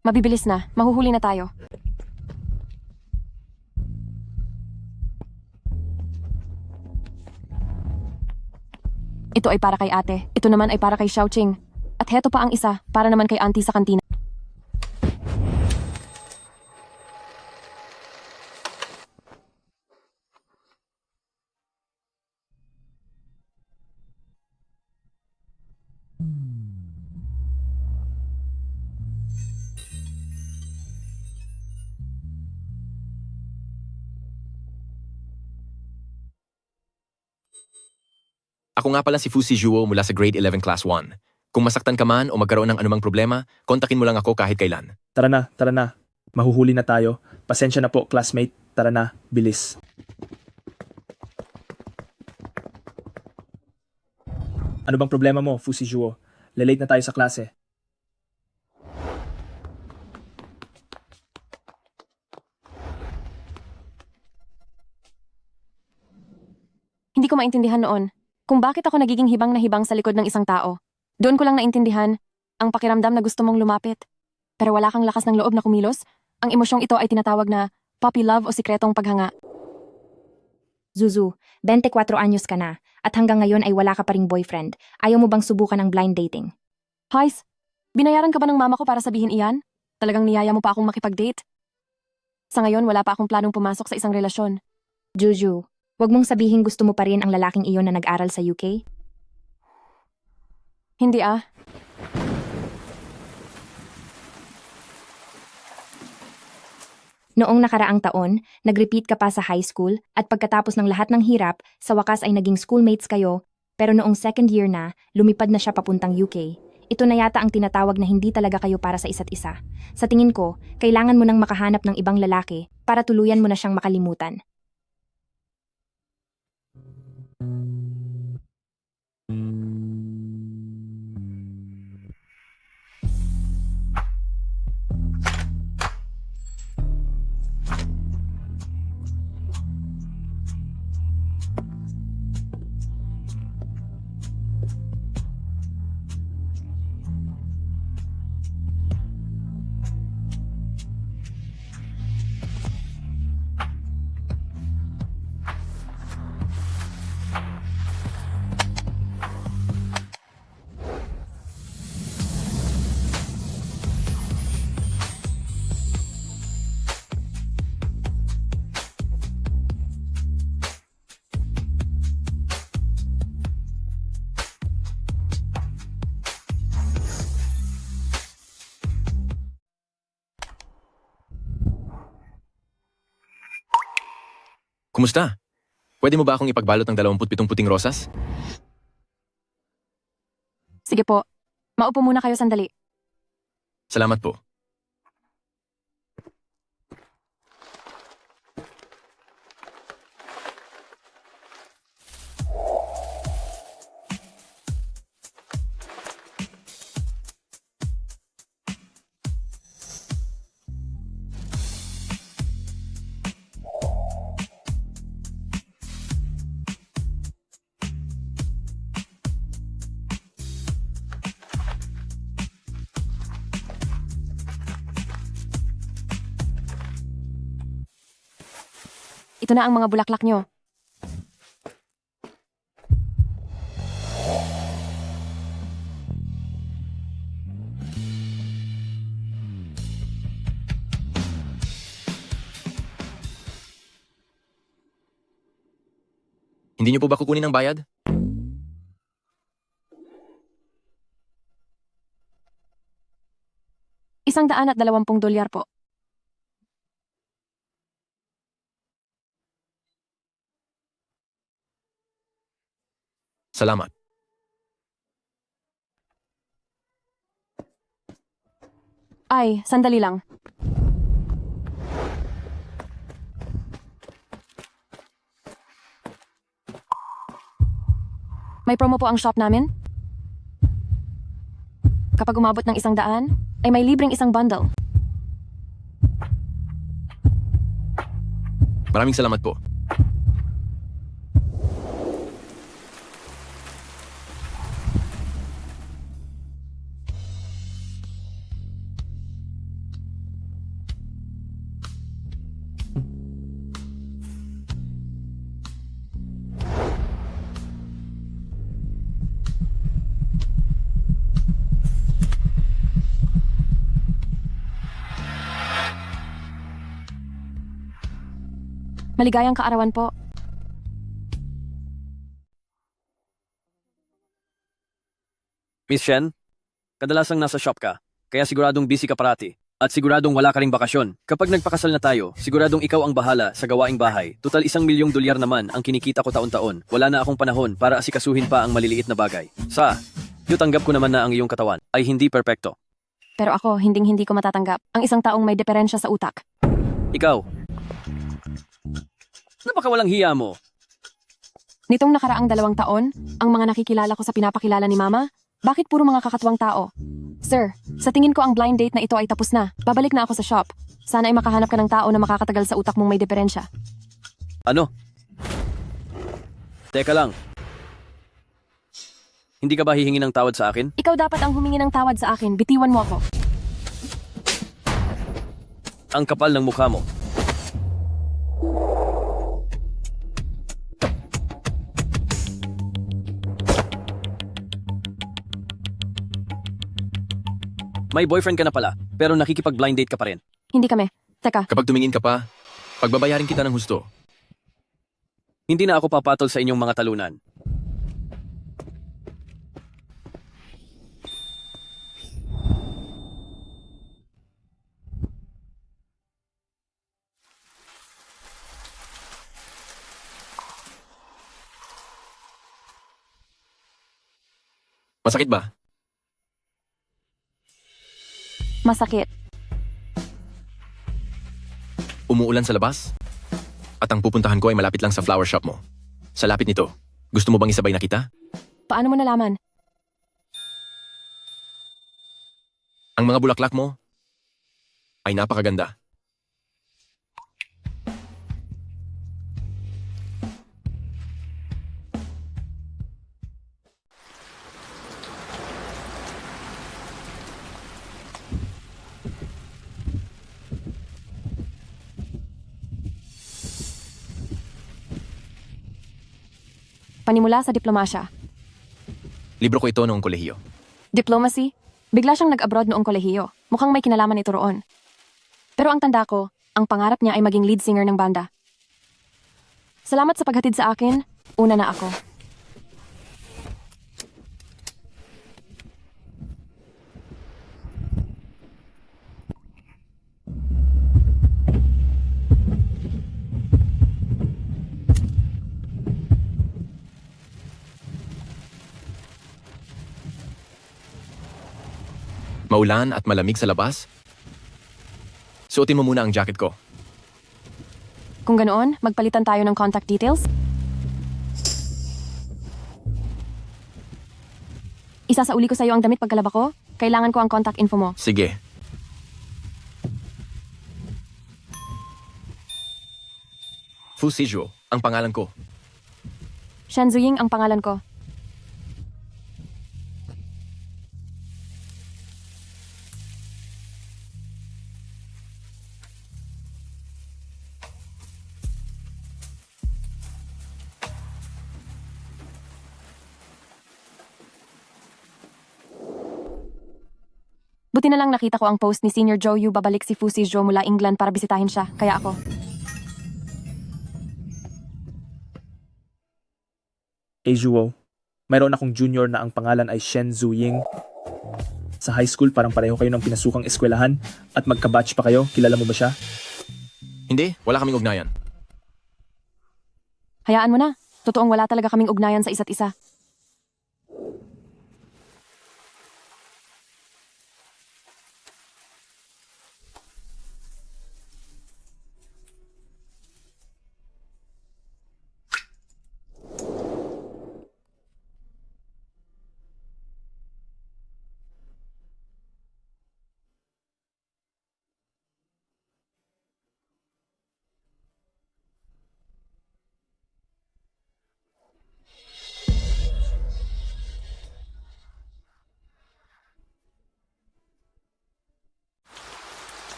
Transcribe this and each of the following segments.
Mabibilis na. Mahuhuli na tayo. Ito ay para kay ate. Ito naman ay para kay Xiaoqing. At heto pa ang isa, para naman kay auntie sa kantina. Ako nga pala si Fusi Juo mula sa Grade 11 Class 1. Kung masaktan ka man o magkaroon ng anumang problema, kontakin mo lang ako kahit kailan. Tara na, tara na. Mahuhuli na tayo. Pasensya na po, classmate. Tara na, bilis. Ano bang problema mo, Fusi Juo? Late na tayo sa klase. Hindi ko maintindihan noon kung bakit ako nagiging hibang na hibang sa likod ng isang tao. Doon ko lang naintindihan ang pakiramdam na gusto mong lumapit. Pero wala kang lakas ng loob na kumilos. Ang emosyong ito ay tinatawag na puppy love o sikretong paghanga. Zuzu, 24 anyos ka na at hanggang ngayon ay wala ka pa ring boyfriend. Ayaw mo bang subukan ng blind dating? Heis, binayaran ka ba ng mama ko para sabihin iyan? Talagang niyaya mo pa akong makipag-date? Sa ngayon, wala pa akong planong pumasok sa isang relasyon. Juju, wag mong sabihin gusto mo pa rin ang lalaking iyon na nag-aral sa UK? Hindi ah. Noong nakaraang taon, nag-repeat ka pa sa high school at pagkatapos ng lahat ng hirap, sa wakas ay naging schoolmates kayo, pero noong second year na, lumipad na siya papuntang UK. Ito na yata ang tinatawag na hindi talaga kayo para sa isa't isa. Sa tingin ko, kailangan mo nang makahanap ng ibang lalaki para tuluyan mo na siyang makalimutan. Kumusta? Pwede mo ba akong ipagbalot ng 27 puting rosas? Sige po. Maupo muna kayo sandali. Salamat po. Ito na ang mga bulaklak nyo. Hindi niyo po ba kukunin ang bayad? $120 po. Salamat. Ay, sandali lang. May promo po ang shop namin. Kapag umabot ng 100, ay may libreng isang bundle. Maraming salamat po. Maligayang kaarawan po. Miss Shen, kadalasang nasa shop ka, kaya siguradong busy ka parati. At siguradong wala ka ring bakasyon. Kapag nagpakasal na tayo, siguradong ikaw ang bahala sa gawaing bahay. Total $1,000,000 naman ang kinikita ko taon-taon. Wala na akong panahon para asikasuhin pa ang maliliit na bagay. Tanggap ko naman na ang iyong katawan ay hindi perpekto. Pero ako, hinding-hindi ko matatanggap ang isang taong may diferensya sa utak. Ikaw, napakawalang hiya mo. Nitong nakaraang 2 taon, ang mga nakikilala ko sa pinapakilala ni Mama, bakit puro mga kakatuwang tao? Sir, sa tingin ko ang blind date na ito ay tapos na. Babalik na ako sa shop. Sana ay makahanap ka ng tao na makakatagal sa utak mong may diferensya. Ano? Teka lang. Hindi ka ba hihingi ng tawad sa akin? Ikaw dapat ang humingi ng tawad sa akin. Bitiwan mo ako. Ang kapal ng mukha mo. May boyfriend ka na pala, pero nakikipag-blind date ka pa rin. Hindi kami. Teka, Kapag tumingin ka pa, pagbabayarin kita ng husto. Hindi na ako papatol sa inyong mga talunan. Masakit ba? masakit. Umuulan sa labas? At ang pupuntahan ko ay malapit lang sa flower shop mo. Sa lapit nito, gusto mo bang isabay na kita? Paano mo nalaman? Ang mga bulaklak mo ay napakaganda. Panimula sa diplomasya. Libro ko ito noong kolehiyo. Diplomacy? Bigla siyang nag-abroad noong kolehiyo. Mukhang may kinalaman ito roon. Pero ang tanda ko, ang pangarap niya ay maging lead singer ng banda. Salamat sa paghatid sa akin. Una na ako. Maulan at malamig sa labas? Suotin mo muna ang jacket ko. Kung ganoon, magpalitan tayo ng contact details. Isasauli ko sa iyo ang damit pagkalaba ko. Kailangan ko ang contact info mo. Sige. Fu Sijuo, ang pangalan ko. Shen Zuying ang pangalan ko. Buti na lang nakita ko ang post ni Senior Joe Yu babalik si Fu Sijuo mula England para bisitahin siya, kaya ako. Juo, mayroon akong junior na ang pangalan ay Shen Zuying. Sa high school, parang pareho kayo ng pinasukang eskwelahan at magka-batch pa kayo. Kilala mo ba siya? Hindi, wala kaming ugnayan. Hayaan mo na. Totoong wala talaga kaming ugnayan sa isa't isa.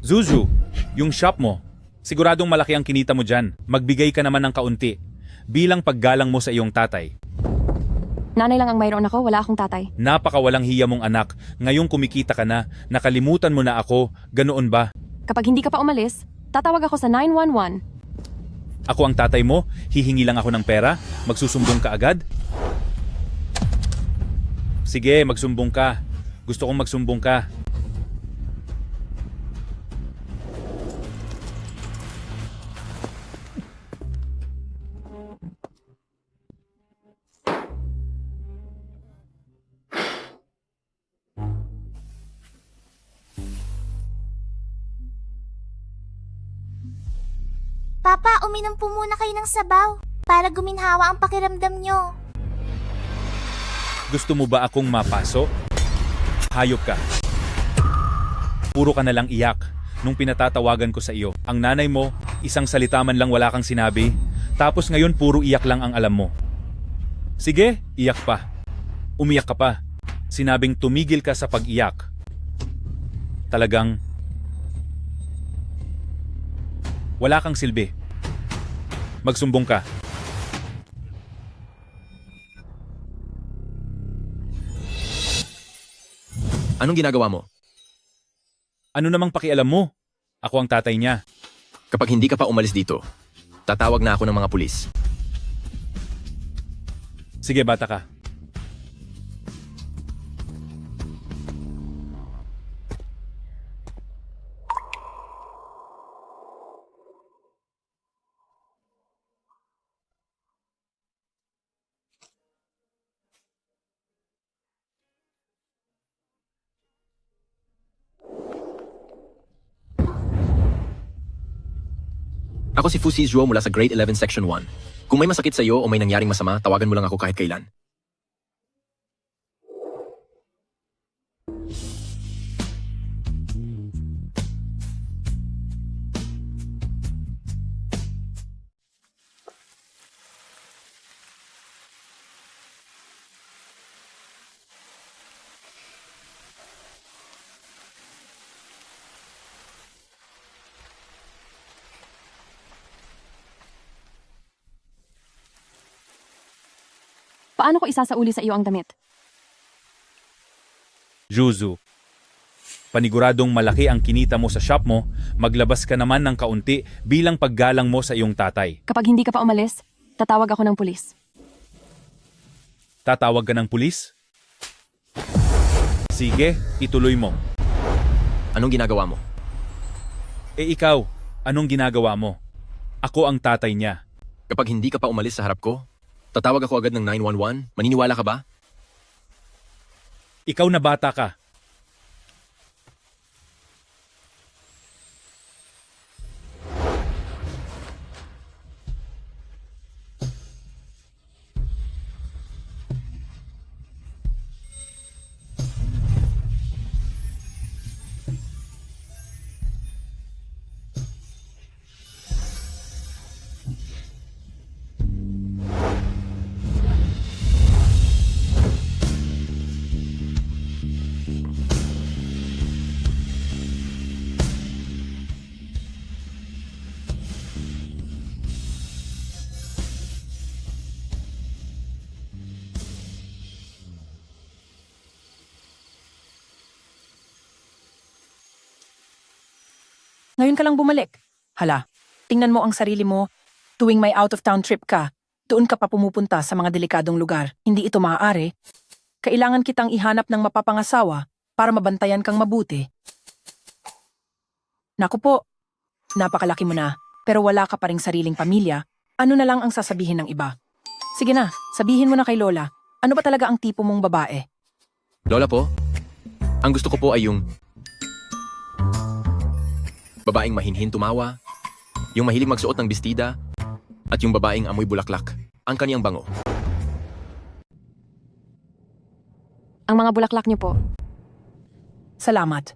Zuzu, yung shop mo. Siguradong malaki ang kinita mo dyan. Magbigay ka naman ng kaunti. Bilang paggalang mo sa iyong tatay. Nanay lang ang mayroon ako, wala akong tatay. Napakawalang hiya mong anak. Ngayong kumikita ka na, nakalimutan mo na ako. Ganoon ba? Kapag hindi ka pa umalis, tatawag ako sa 911. Ako ang tatay mo? Hihingi lang ako ng pera? Magsusumbong ka agad? Sige, magsumbong ka. Gusto kong magsumbong ka. Papa, uminom po muna kayo ng sabaw para guminhawa ang pakiramdam nyo. Gusto mo ba akong mapaso? Hayop ka. Puro ka na lang iyak nung pinatatawagan ko sa iyo. Ang nanay mo, isang salita man lang wala kang sinabi, tapos ngayon puro iyak lang ang alam mo. Sige, iyak pa. Umiyak ka pa. Sinabing tumigil ka sa pag-iyak. Talagang wala kang silbi. Magsumbong ka. Anong ginagawa mo? Ano namang pakialam mo? Ako ang tatay niya. Kapag hindi ka pa umalis dito, tatawag na ako ng mga pulis. Sige, bata ka. Ako si Fu Sizhuo mula sa Grade 11 Section 1. Kung may masakit sa iyo o may nangyaring masama, tawagan mo lang ako kahit kailan. Paano ko isasauli sa iyo ang damit? Juzu. Paniguradong malaki ang kinita mo sa shop mo, maglabas ka naman ng kaunti bilang paggalang mo sa iyong tatay. Kapag hindi ka pa umalis, tatawag ako ng pulis. Tatawag ka ng pulis? Sige, ituloy mo. Anong ginagawa mo? Ikaw, anong ginagawa mo? Ako ang tatay niya. Kapag hindi ka pa umalis sa harap ko, tatawag ako agad ng 911. Maniniwala ka ba? Ikaw na bata ka. Ngayon ka lang bumalik. Hala, tingnan mo ang sarili mo. Tuwing may out-of-town trip ka, doon ka pa pumupunta sa mga delikadong lugar. Hindi ito maaari. Kailangan kitang ihanap ng mapapangasawa para mabantayan kang mabuti. Naku po, napakalaki mo na, pero wala ka pa ring sariling pamilya. Ano na lang ang sasabihin ng iba? Sige na, sabihin mo na kay Lola, ano ba talaga ang tipo mong babae? Lola po, ang gusto ko po ay yung babaeng mahinhin tumawa, yung mahilig magsuot ng bestida, at yung babaeng amoy bulaklak, ang kaniyang bango. Ang mga bulaklak niyo po. Salamat.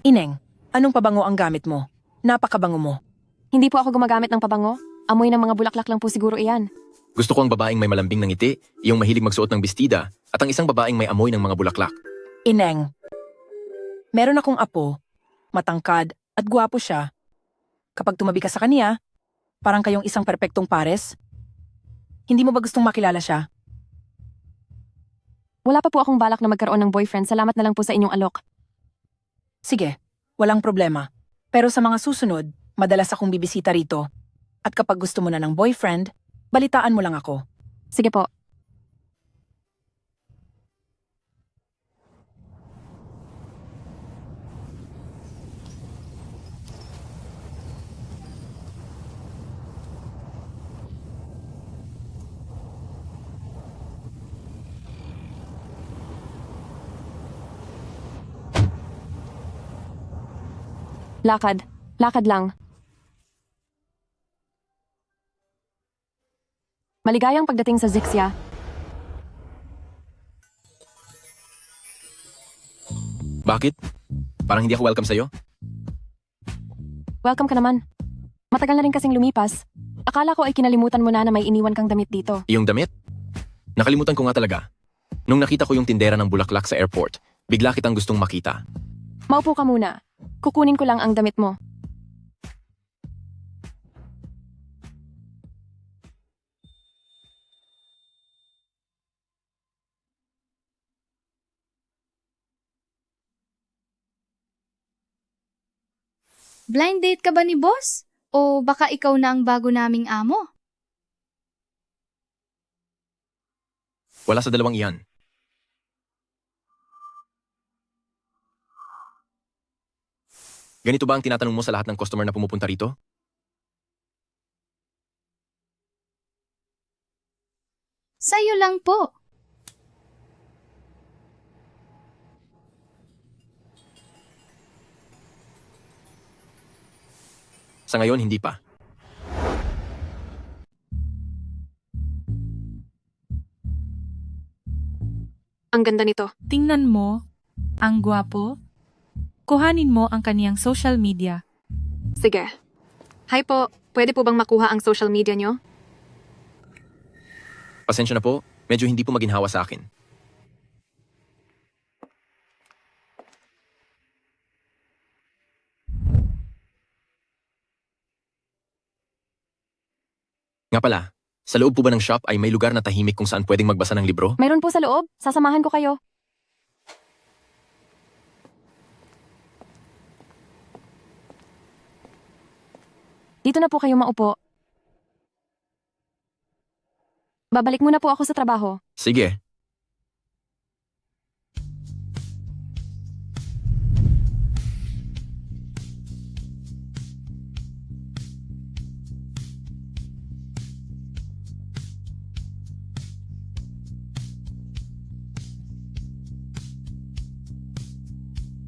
Ineng, anong pabango ang gamit mo? Napakabango mo. Hindi po ako gumagamit ng pabango. Amoy ng mga bulaklak lang po siguro iyan. Gusto ko ang babaeng may malambing ng ngiti, yung mahilig magsuot ng bestida, at ang isang babaeng may amoy ng mga bulaklak. Ineng, meron akong apo, matangkad at gwapo siya. Kapag tumabi ka sa kanya, parang kayong isang perpektong pares. Hindi mo ba gustong makilala siya? Wala pa po akong balak na magkaroon ng boyfriend. Salamat na lang po sa inyong alok. Sige, walang problema. Pero sa mga susunod, madalas akong bibisita rito. At kapag gusto mo na ng boyfriend, balitaan mo lang ako. Sige po. Lakad. Lakad lang. Maligayang pagdating sa Zixia. Bakit? Parang hindi ako welcome sa'yo? Welcome ka naman. Matagal na rin kasing lumipas. Akala ko ay kinalimutan mo na may iniwan kang damit dito. Iyong damit? Nakalimutan ko nga talaga. Nung nakita ko yung tindera ng bulaklak sa airport, bigla kitang gustong makita. Maupo ka muna. Kukunin ko lang ang damit mo. Blind date ka ba ni boss? O baka ikaw na ang bago naming amo? Wala sa dalawang iyan. Ganito ba ang tinatanong mo sa lahat ng customer na pumupunta rito? Sa'yo lang po. Sa ngayon, hindi pa. Ang ganda nito. Tingnan mo, ang gwapo. Kuhanin mo ang kaniyang social media. Sige. Hi po. Pwede po bang makuha ang social media nyo? Pasensya na po, medyo hindi po maginhawa sa akin. Nga pala, sa loob po ba ng shop ay may lugar na tahimik kung saan pwedeng magbasa ng libro? Mayroon po sa loob. Sasamahan ko kayo. Dito na po kayo maupo. Babalik muna po ako sa trabaho. Sige.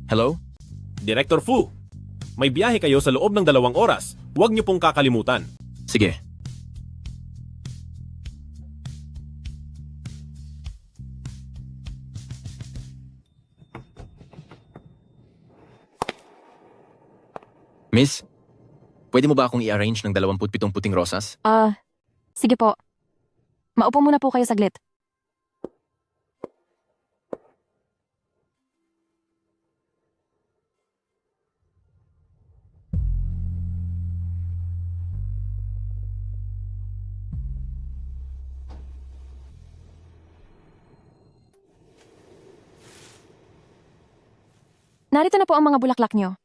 Hello? Director Fu, may biyahe kayo sa loob ng 2 oras. Huwag niyo pong kakalimutan. Sige. Miss, pwede mo ba akong i-arrange ng 27 puting rosas? Sige po. Maupo muna po kayo saglit. Narito na po ang mga bulaklak nyo.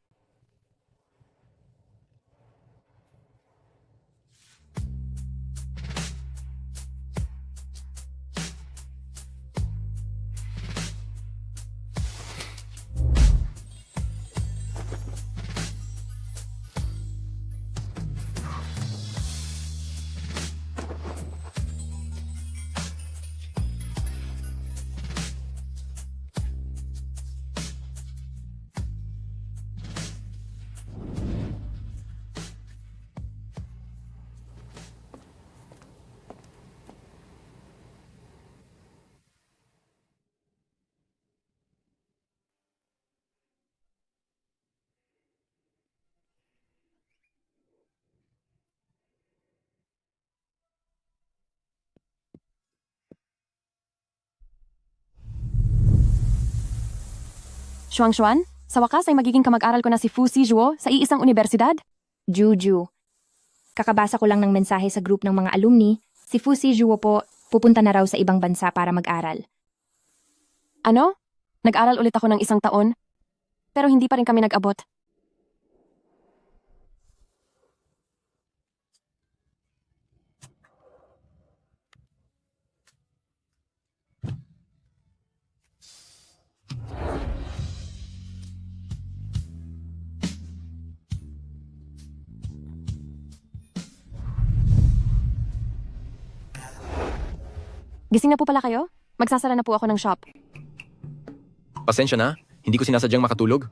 Xuan, sa wakas ay magiging kamag-aral ko na si Fu Sijuo sa iisang universidad? Juju. Kakabasa ko lang ng mensahe sa group ng mga alumni, si Fu Sijuo po, pupunta na raw sa ibang bansa para mag-aral. Ano? Nag-aral ulit ako ng 1 taon? Pero hindi pa rin kami nag-abot. Gising na po pala kayo? Magsasara na po ako ng shop. Pasensya na, hindi ko sinasadyang makatulog.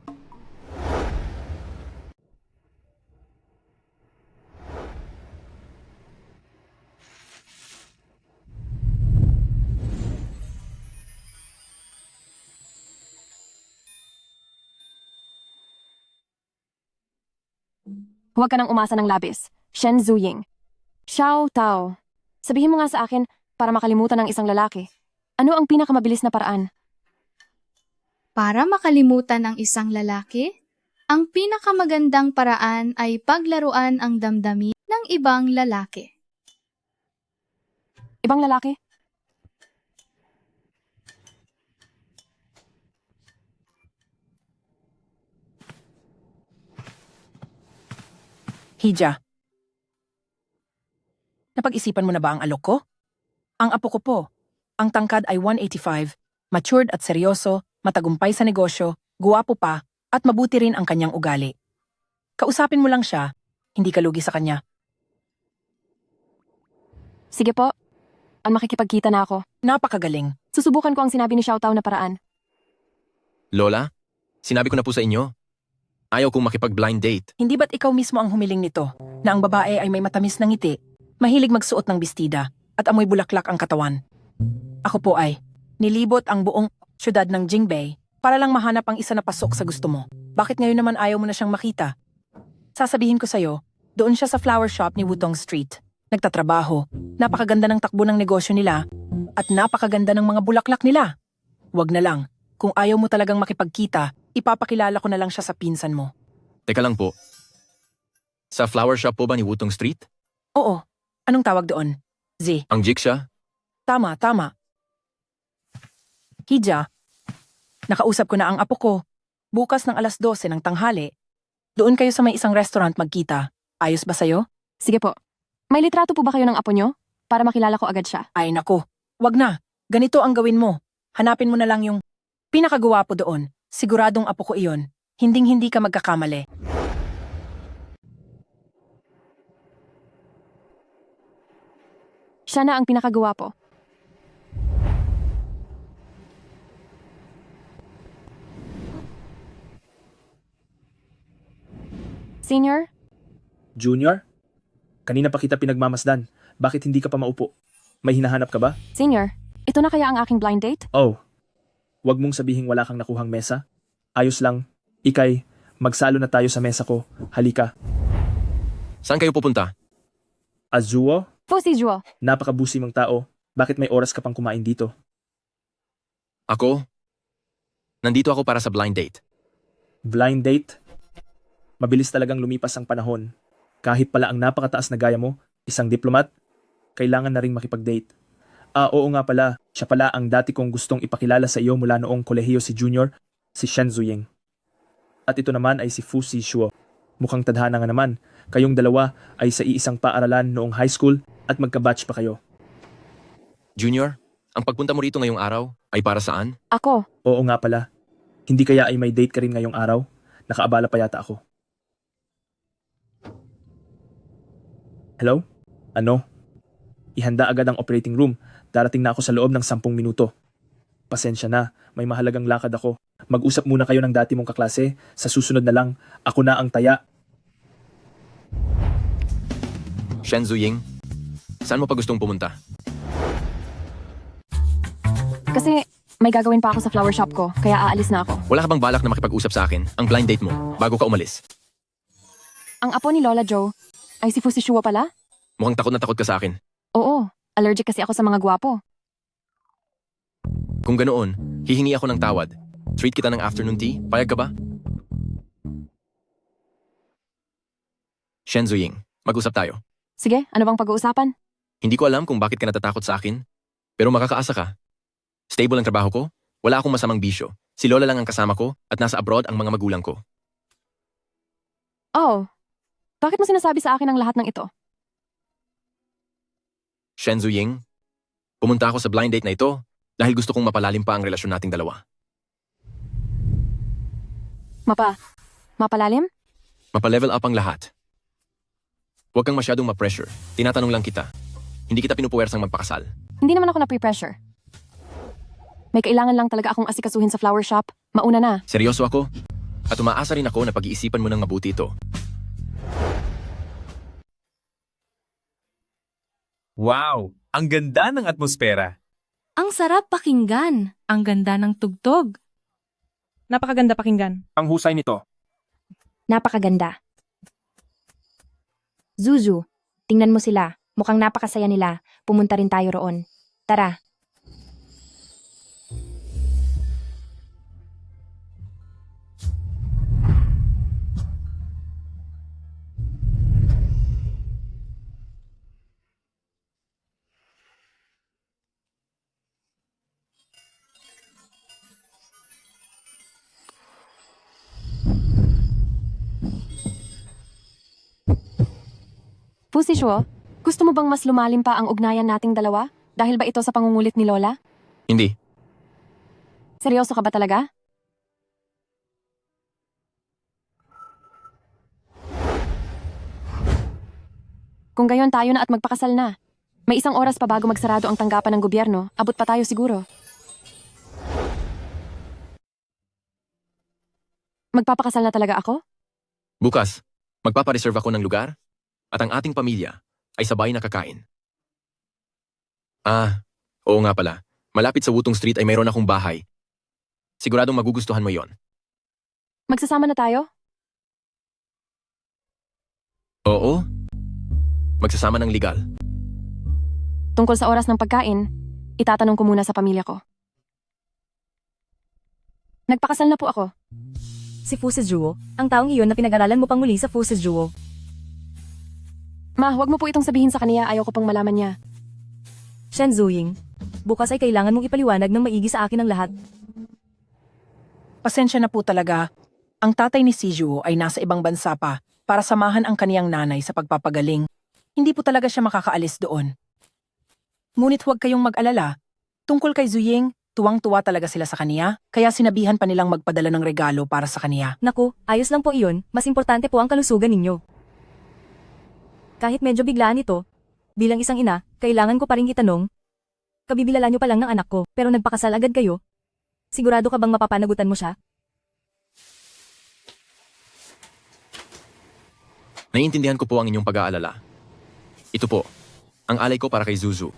Huwag ka nang umasa ng labis. Shen Zuying. Xiao Tao. Sabihin mo nga sa akin para makalimutan ng isang lalaki. Ano ang pinakamabilis na paraan? Para makalimutan ang isang lalaki, ang pinakamagandang paraan ay paglaruan ang damdamin ng ibang lalaki. Ibang lalaki? Hija. Napag-isipan mo na ba ang alok ko? Ang apo ko po. Ang tangkad ay 185, matured at seryoso, matagumpay sa negosyo, guwapo pa, at mabuti rin ang kanyang ugali. Kausapin mo lang siya, hindi ka lugi sa kanya. Sige po. Ang makikipagkita na ako. Napakagaling. Susubukan ko ang sinabi ni Xiao Tao na paraan. Lola, sinabi ko na po sa inyo. Ayaw kong makipag-blind date. Hindi ba't ikaw mismo ang humiling nito, na ang babae ay may matamis na ngiti, mahilig magsuot ng bestida, at amoy bulaklak ang katawan? Ako po ay nilibot ang buong syudad ng Jingbei para lang mahanap ang isa na pasok sa gusto mo. Bakit ngayon naman ayaw mo na siyang makita? Sasabihin ko sa'yo, doon siya sa flower shop ni Wutong Street. Nagtatrabaho, napakaganda ng takbo ng negosyo nila, at napakaganda ng mga bulaklak nila. Wag na lang, kung ayaw mo talagang makipagkita, ipapakilala ko na lang siya sa pinsan mo. Teka lang po. Sa flower shop po ba ni Wutong Street? Oo, anong tawag doon? Z. Ang Jiksha? Tama. Hija, nakausap ko na ang apo ko. Bukas ng 12:00 ng tanghali. Doon kayo sa may isang restaurant magkita. Ayos ba sa'yo? Sige po. May litrato po ba kayo ng apo nyo? Para makilala ko agad siya. Ay nako, wag na. Ganito ang gawin mo. Hanapin mo na lang yung pinakagawapo doon. Siguradong apo ko iyon. Hinding-hindi ka magkakamali. Siya na ang pinakagwapo. Senior? Junior? Kanina pa kita pinagmamasdan. Bakit hindi ka pa maupo? May hinahanap ka ba? Senior, ito na kaya ang aking blind date? Oh, wag mong sabihing wala kang nakuhang mesa. Ayos lang. Ikay, magsalo na tayo sa mesa ko. Halika. Saan kayo pupunta? Azuo? Fu Sijuo. Napakabusi mong tao. Bakit may oras ka pang kumain dito? Ako? Nandito ako para sa blind date. Blind date? Mabilis talagang lumipas ang panahon. Kahit pala ang napakataas na gaya mo, isang diplomat, kailangan na ring makipag-date. Oo nga pala, siya pala ang dati kong gustong ipakilala sa iyo mula noong kolehiyo si Junior, si Shen Zuying. At ito naman ay si Fu Sijuo. Mukhang tadhana nga naman, kayong dalawa ay sa iisang paaralan noong high school at magka-batch pa kayo. Junior, ang pagpunta mo rito ngayong araw ay para saan? Ako. Oo nga pala, hindi kaya ay may date ka rin ngayong araw? Nakaabala pa yata ako. Hello? Ano? Ihanda agad ang operating room. Darating na ako sa loob ng 10 minuto. Pasensya na, may mahalagang lakad ako. Mag-usap muna kayo ng dati mong kaklase. Sa susunod na lang, ako na ang taya. Shen Zuying, saan mo pa gustong pumunta? Kasi may gagawin pa ako sa flower shop ko, kaya aalis na ako. Wala ka bang balak na makipag-usap sa akin, ang blind date mo, bago ka umalis? Ang apo ni Lola Joe ay si Fu Sijuo pala? Mukhang takot na takot ka sa akin. Oo, allergic kasi ako sa mga gwapo. Kung ganoon, hihingi ako ng tawad. Treat kita ng afternoon tea? Payag ka ba? Shen Zuying, mag-usap tayo. Sige, ano bang pag-uusapan? Hindi ko alam kung bakit ka natatakot sa akin, pero makakaasa ka. Stable ang trabaho ko, wala akong masamang bisyo. Si Lola lang ang kasama ko at nasa abroad ang mga magulang ko. Oh, bakit mo sinasabi sa akin ang lahat ng ito? Shen Zuying, pumunta ako sa blind date na ito dahil gusto kong mapalalim pa ang relasyon nating dalawa. Mapalalim? Mapalevel up ang lahat. Huwag kang masyadong ma-pressure. Tinatanong lang kita. Hindi kita pinupuwersang magpakasal. Hindi naman ako na-pressure. May kailangan lang talaga akong asikasuhin sa flower shop. Mauna na. Seryoso ako? At umaasa rin ako na pag-iisipan mo ng mabuti ito. Wow! Ang ganda ng atmosfera. Ang sarap pakinggan. Ang ganda ng tugtog. Napakaganda pakinggan. Ang husay nito. Napakaganda. Zuzu, tingnan mo sila. Mukhang napakasaya nila. Pumunta rin tayo roon. Tara. Pusi Shuo, gusto mo bang mas lumalim pa ang ugnayan nating dalawa? Dahil ba ito sa pangungulit ni Lola? Hindi. Seryoso ka ba talaga? Kung gayon tayo na at magpakasal na. May isang oras pa bago magsarado ang tanggapan ng gobyerno, abot pa tayo siguro. Magpapakasal na talaga ako? Bukas, magpapareserve ako ng lugar at ang ating pamilya ay sabay na kakain. Oo nga pala. Malapit sa Wutong Street ay mayroon akong bahay. Siguradong magugustuhan mo yon. Magsasama na tayo? Oo. Magsasama ng legal. Tungkol sa oras ng pagkain, itatanong ko muna sa pamilya ko. Nagpakasal na po ako. Si Fuses Juo, ang taong iyon na pinag-aralan mo pang muli sa Fuses Juo. Ma, huwag mo po itong sabihin sa kaniya, ayaw ko pang malaman niya. Shen Zuying, bukas ay kailangan mong ipaliwanag ng maigi sa akin ang lahat. Pasensya na po talaga. Ang tatay ni Sijuo ay nasa ibang bansa pa para samahan ang kaniyang nanay sa pagpapagaling. Hindi po talaga siya makakaalis doon. Ngunit huwag kayong mag-alala. Tungkol kay Zuying, tuwang-tuwa talaga sila sa kaniya, kaya sinabihan pa nilang magpadala ng regalo para sa kaniya. Naku, ayos lang po iyon, mas importante po ang kalusugan ninyo. Kahit medyo biglaan ito, bilang isang ina, kailangan ko pa rin itanong, kabibilala nyo pa lang ng anak ko, pero nagpakasal agad kayo? Sigurado ka bang mapapanagutan mo siya? Naiintindihan ko po ang inyong pag-aalala. Ito po, ang alay ko para kay Zuzu.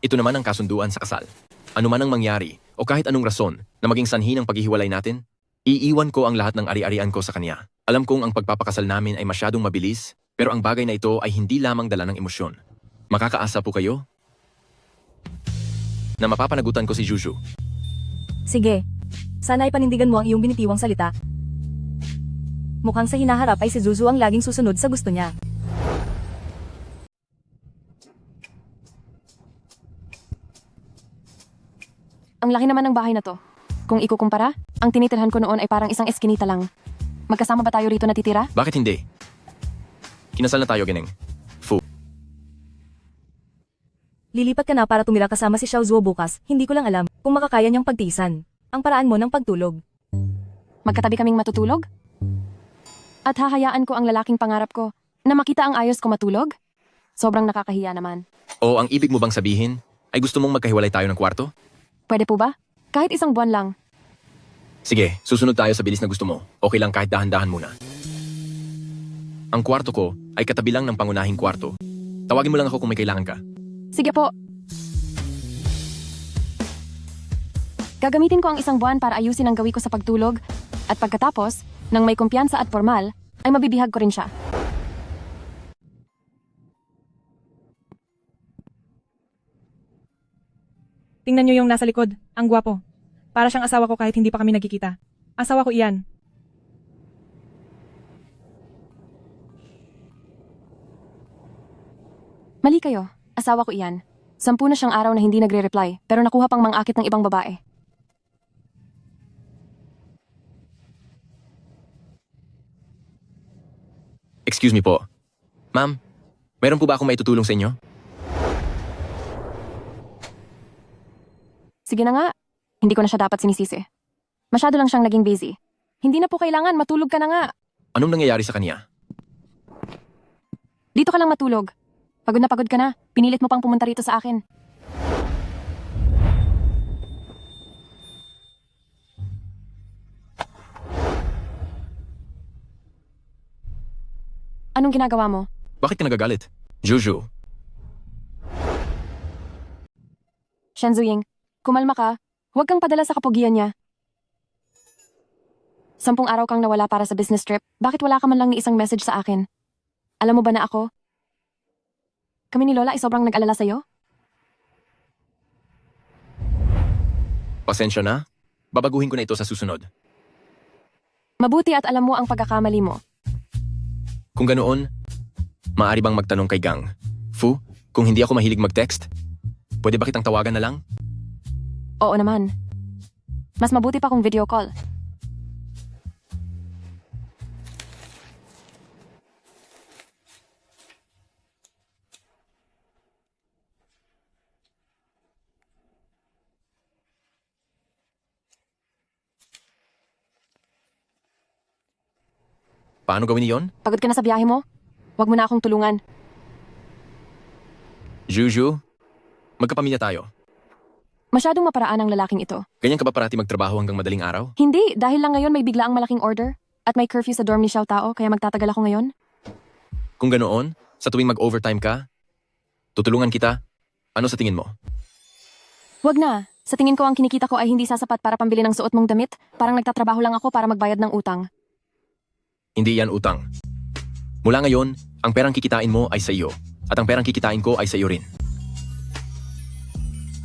Ito naman ang kasunduan sa kasal. Ano man ang mangyari o kahit anong rason na maging sanhi ng paghihiwalay natin, iiwan ko ang lahat ng ari-arian ko sa kanya. Alam kong ang pagpapakasal namin ay masyadong mabilis, pero ang bagay na ito ay hindi lamang dala ng emosyon. Makakaasa po kayo na mapapanagutan ko si Juju. Sige, sana ay panindigan mo ang iyong binitiwang salita. Mukhang sa hinaharap ay si Zuzu ang laging susunod sa gusto niya. Ang laki naman ng bahay na to. Kung ikukumpara, ang tinitirhan ko noon ay parang isang eskinita lang. Magkasama ba tayo rito natitira? Bakit hindi? Kinasal na tayo, Geneng. Lilipat ka na para tumira kasama si Xiao Zuo bukas, hindi ko lang alam kung makakaya niyang pagtiisan. Ang paraan mo ng pagtulog. Magkatabi kaming matutulog? At hahayaan ko ang lalaking pangarap ko na makita ang ayos ko matulog? Sobrang nakakahiya naman. O ang ibig mo bang sabihin ay gusto mong magkahiwalay tayo ng kwarto? Pwede po ba? Kahit isang buwan lang. Sige, susunod tayo sa bilis na gusto mo. Okay lang kahit dahan-dahan muna. Ang kwarto ko ay katabi lang ng pangunahing kwarto. Tawagin mo lang ako kung may kailangan ka. Sige po. Gagamitin ko ang isang buwan para ayusin ang gawi ko sa pagtulog at pagkatapos, nang may kumpiyansa at formal, ay mabibihag ko rin siya. Tingnan niyo yung nasa likod, ang gwapo. Para siyang asawa ko kahit hindi pa kami nagkikita. Asawa ko iyan. Mali kayo. Asawa ko iyan. 10 na siyang araw na hindi nagre-reply, pero nakuha pang mangakit ng ibang babae. Excuse me po. Ma'am, mayroon po ba akong maitutulong sa inyo? Sige na nga. Hindi ko na siya dapat sinisisi. Masyado lang siyang naging busy. Hindi na po kailangan, matulog ka na nga. Anong nangyayari sa kanya? Dito ka lang matulog. Pagod na pagod ka na. Pinilit mo pang pumunta rito sa akin. Anong ginagawa mo? Bakit ka nagagalit? Juju, Shenzuying, kumalma ka. Huwag kang padala sa kapugian niya. 10 araw kang nawala para sa business trip. Bakit wala ka man lang ni isang message sa akin? Alam mo ba na ako? Kami ni Lola ay sobrang nag-alala sa'yo? pasensya na. Babaguhin ko na ito sa susunod. Mabuti at alam mo ang pagkakamali mo. Kung ganoon, maaari bang magtanong kay Gang? Fu, kung hindi ako mahilig mag-text, pwede ba kitang tawagan na lang? Oo naman. Mas mabuti pa kung video call. Paano gawin iyon? Pagod ka na sa biyahe mo? Huwag mo na akong tulungan. Juju, magkapamilya tayo. Masyadong maparaan ang lalaking ito. Ganyan ka ba parati magtrabaho hanggang madaling araw? Hindi, dahil lang ngayon may biglaang malaking order. At may curfew sa dorm ni Xiao Tao, kaya magtatagal ako ngayon. Kung ganoon, sa tuwing mag-overtime ka, tutulungan kita. Ano sa tingin mo? Huwag na. Sa tingin ko ang kinikita ko ay hindi sasapat para pambili ng suot mong damit. Parang nagtatrabaho lang ako para magbayad ng utang. Hindi yan utang. Mula ngayon, ang perang kikitain mo ay sa iyo. At ang perang kikitain ko ay sa iyo rin.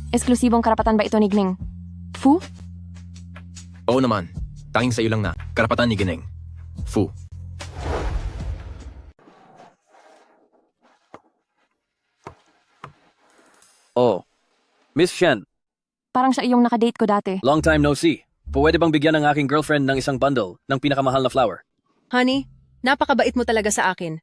Eksklusibong karapatan ba ito ni Gning? Fu? Oo naman. Tanging sa iyo lang na. Karapatan ni Gineng. Fu. Oh. Miss Shen, Parang siya iyong nakadate ko dati. long time no see. Pwede bang bigyan ng aking girlfriend ng isang bundle ng pinakamahal na flower? Honey, napakabait mo talaga sa akin.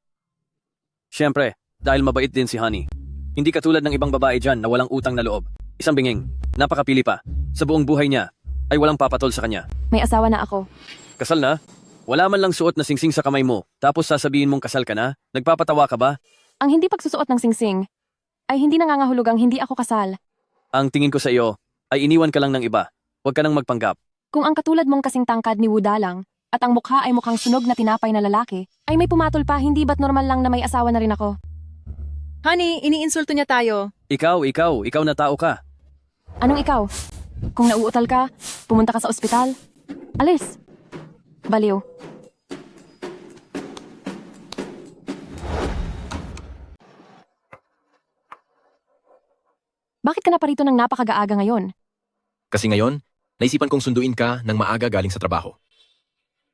Siyempre, dahil mabait din si Honey. Hindi katulad ng ibang babae dyan na walang utang na loob. Isang binging, napakapili pa. Sa buong buhay niya, ay walang papatol sa kanya. May asawa na ako. Kasal na? Wala man lang suot na singsing sa kamay mo, tapos sasabihin mong kasal ka na? Nagpapatawa ka ba? Ang hindi pagsusuot ng singsing ay hindi nangangahulugang hindi ako kasal. Ang tingin ko sa iyo, ay iniwan ka lang ng iba. Huwag ka nang magpanggap. Kung ang katulad mong kasing tangkad ni Wu Dalang at ang mukha ay mukhang sunog na tinapay na lalaki, ay may pumatol pa, hindi ba't normal lang na may asawa na rin ako? Honey, iniinsulto niya tayo. Ikaw na tao ka. Anong ikaw? Kung nauutal ka, pumunta ka sa ospital. Alis. Baliw. Bakit ka na parito ng napakagaaga ngayon? Kasi ngayon, naisipan kong sunduin ka ng maaga galing sa trabaho.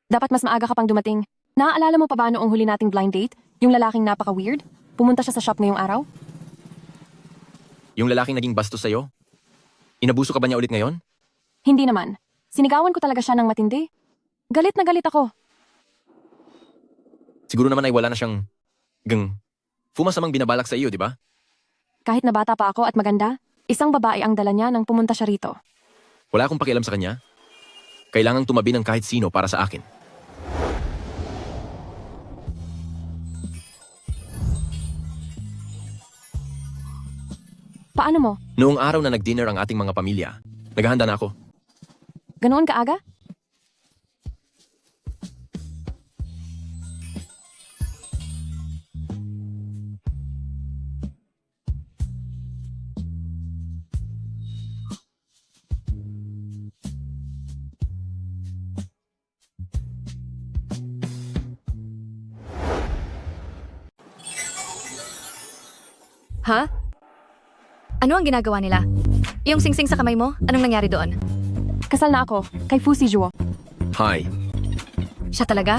Dapat mas maaga ka pang dumating. Naaalala mo pa ba noong huli nating blind date? Yung lalaking napaka-weird? Pumunta siya sa shop ngayong araw? Yung lalaking naging bastos sa'yo? Inabuso ka ba niya ulit ngayon? Hindi naman. Sinigawan ko talaga siya ng matindi. Galit na galit ako. Siguro naman ay wala na siyang... Fumasamang binabalak sa iyo, di ba? Kahit na bata pa ako at maganda, isang babae ang dala niya nang pumunta siya rito. Wala akong pakialam sa kanya. Kailangang tumabi ng kahit sino para sa akin. Paano mo? Noong araw na nag-dinner ang ating mga pamilya, naghahanda na ako. Ganoon kaaga? Ha? Ano ang ginagawa nila? Yung singsing sa kamay mo, anong nangyari doon? Kasal na ako, kay Fu Sijuo. Hi. Siya talaga?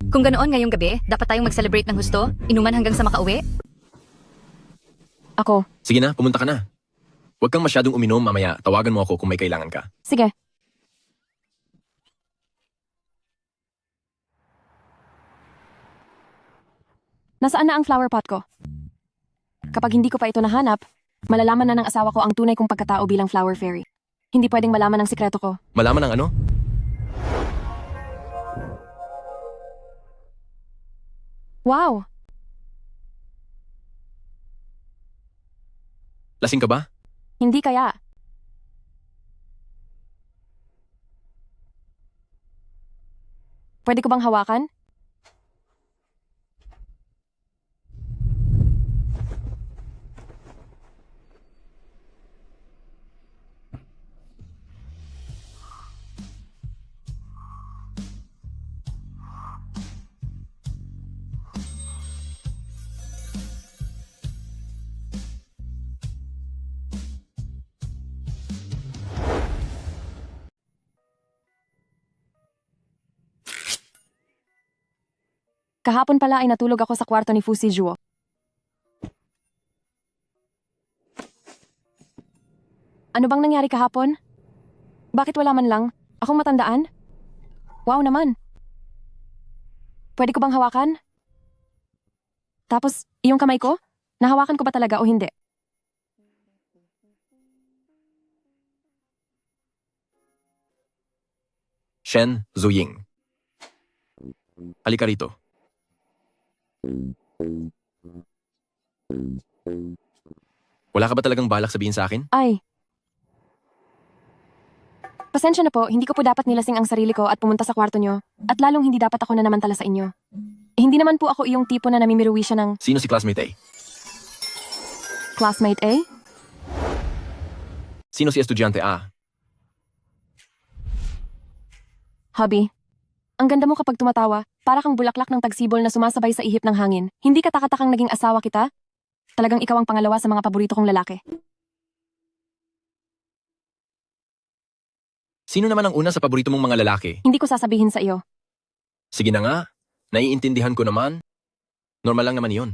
Kung ganoon ngayong gabi, dapat tayong mag-celebrate ng husto, inuman hanggang sa makauwi? Ako. Sige na, pumunta ka na. Huwag kang masyadong uminom mamaya. Tawagan mo ako kung may kailangan ka. Sige. Nasaan na ang flower pot ko? Kapag hindi ko pa ito nahanap, malalaman na ng asawa ko ang tunay kong pagkatao bilang flower fairy. Hindi pwedeng malaman ang sikreto ko. Malaman ng ano? Wow! Lasing ka ba? Hindi kaya. Pwede ko bang hawakan? Kahapon pala ay natulog ako sa kwarto ni Fu Sijuo. Ano bang nangyari kahapon? Bakit wala man lang? Akong matandaan? Wow naman. Pwede ko bang hawakan? Tapos, iyong kamay ko? Nahawakan ko ba talaga o hindi? Shen Zuying. Halika rito. Wala ka ba talagang balak sabihin sa akin? Ay. Pasensya na po, hindi ko po dapat nilasing ang sarili ko at pumunta sa kwarto nyo. At lalong hindi dapat ako na namantala sa inyo. Hindi naman po ako iyong tipo na namimiruwi siya ng Sino si classmate A? classmate A. Sino si estudyante A? Hubby. Ang ganda mo kapag tumatawa, para kang bulaklak ng tagsibol na sumasabay sa ihip ng hangin. Hindi ka takatakang naging asawa kita? Talagang ikaw ang pangalawa sa mga paborito kong lalaki. Sino naman ang una sa paborito mong mga lalaki? Hindi ko sasabihin sa iyo. Sige na nga. Naiintindihan ko naman. Normal lang naman iyon.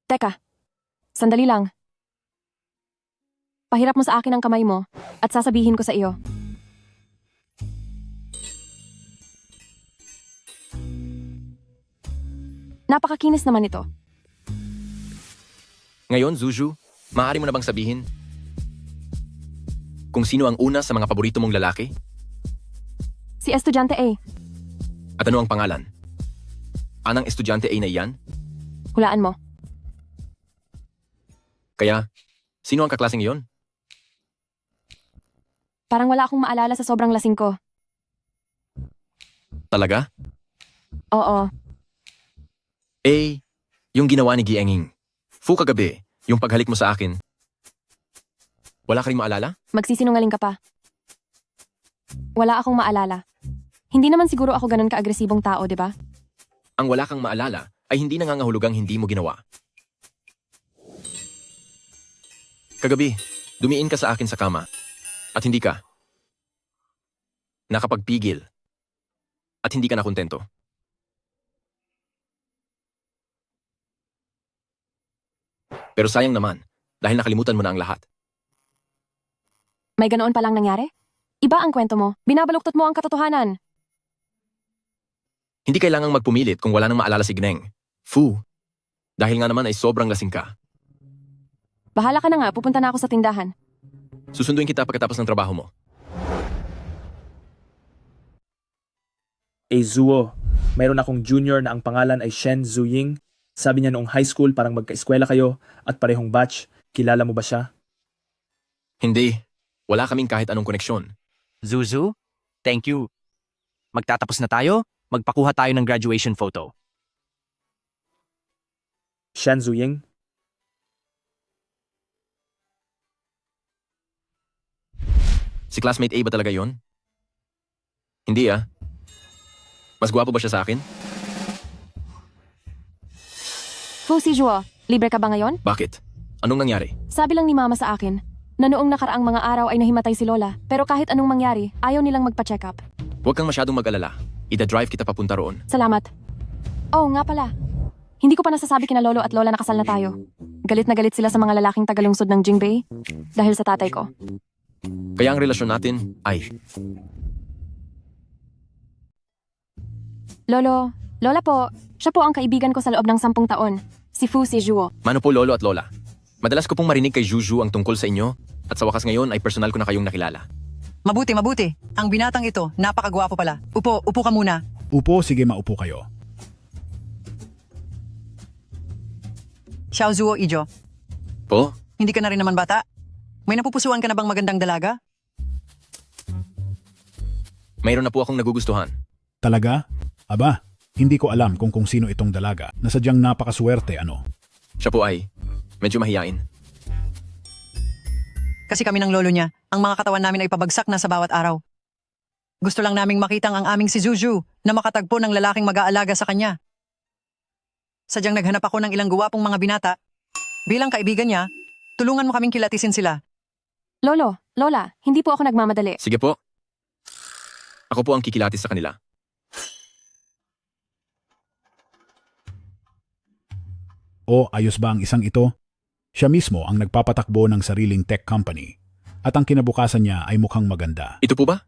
Teka. Sandali lang. Pahirap mo sa akin ang kamay mo at sasabihin ko sa iyo. Napakakinis naman ito. Ngayon, Zuzu, maaari mo na bang sabihin kung sino ang una sa mga paborito mong lalaki? Si estudyante A. At ano ang pangalan? Anang estudyante A na iyan? Hulaan mo. Kaya, sino ang kaklaseng iyon? Parang wala akong maalala sa sobrang lasing ko. Talaga? Oo. Yung ginawa ni Gienging. Fu kagabi, yung paghalik mo sa akin. Wala ka rin maalala? Magsisinungaling ka pa. Wala akong maalala. Hindi naman siguro ako ganun kaagresibong tao, di ba? Ang wala kang maalala ay hindi nangangahulugang hindi mo ginawa. Kagabi, dumiin ka sa akin sa kama at hindi ka nakapagpigil at hindi ka nakontento. Pero sayang naman, dahil nakalimutan mo na ang lahat. May ganoon palang nangyari? Iba ang kwento mo. Binabaluktot mo ang katotohanan. Hindi kailangang magpumilit kung wala nang maalala si Gneng. Fu, dahil nga naman ay sobrang lasing ka. Bahala ka na nga, pupunta na ako sa tindahan. Susunduin kita pagkatapos ng trabaho mo. Zuo, mayroon akong junior na ang pangalan ay Shen Zuying. Sabi niya noong high school parang magka-eskwela kayo at parehong batch. Kilala mo ba siya? Hindi. Wala kaming kahit anong koneksyon. Zuzu, thank you. Magtatapos na tayo, magpakuha tayo ng graduation photo. Shen Zuying? Si classmate A ba talaga yon? Hindi ah. Mas gwapo ba siya sa akin? Fu Sijuo, libre ka ba ngayon? Bakit? Anong nangyari? Sabi lang ni Mama sa akin na noong nakaraang mga araw ay nahimatay si Lola. Pero kahit anong mangyari, ayaw nilang magpa-check up. Huwag kang masyadong mag-alala. Ida-drive kita papunta roon. Salamat. Oh, nga pala. Hindi ko pa nasasabi kina Lolo at Lola na kasal na tayo. Galit na galit sila sa mga lalaking tagalungsod ng Jingbei dahil sa tatay ko. Kaya ang relasyon natin ay... Lola po, siya po ang kaibigan ko sa loob ng 10 taon. Si Fu Sijuo. Mano po lolo at lola. Madalas ko pong marinig kay Juju ang tungkol sa inyo at sa wakas ngayon ay personal ko na kayong nakilala. Mabuti, mabuti. Ang binatang ito, napakagwapo pala. Upo ka muna. Upo, sige maupo kayo. Xiaozuo Ijo, Po? hindi ka na rin naman bata? May napupusuan ka na bang magandang dalaga? Mayroon na po akong nagugustuhan. Talaga? Aba, hindi ko alam kung sino itong dalaga na sadyang napakaswerte ano. Siya po ay medyo mahiyain. Kasi kami ng lolo niya, ang mga katawan namin ay pabagsak na sa bawat araw. Gusto lang naming makitang ang aming si Zuzu na makatagpo ng lalaking mag-aalaga sa kanya. Sadyang naghanap ako ng ilang guwapong mga binata. Bilang kaibigan niya, tulungan mo kaming kilatisin sila. Lola, hindi po ako nagmamadali. Sige po. Ako po ang kikilatis sa kanila. O ayos ba ang isang ito? Siya mismo ang nagpapatakbo ng sariling tech company at ang kinabukasan niya ay mukhang maganda. Ito po ba?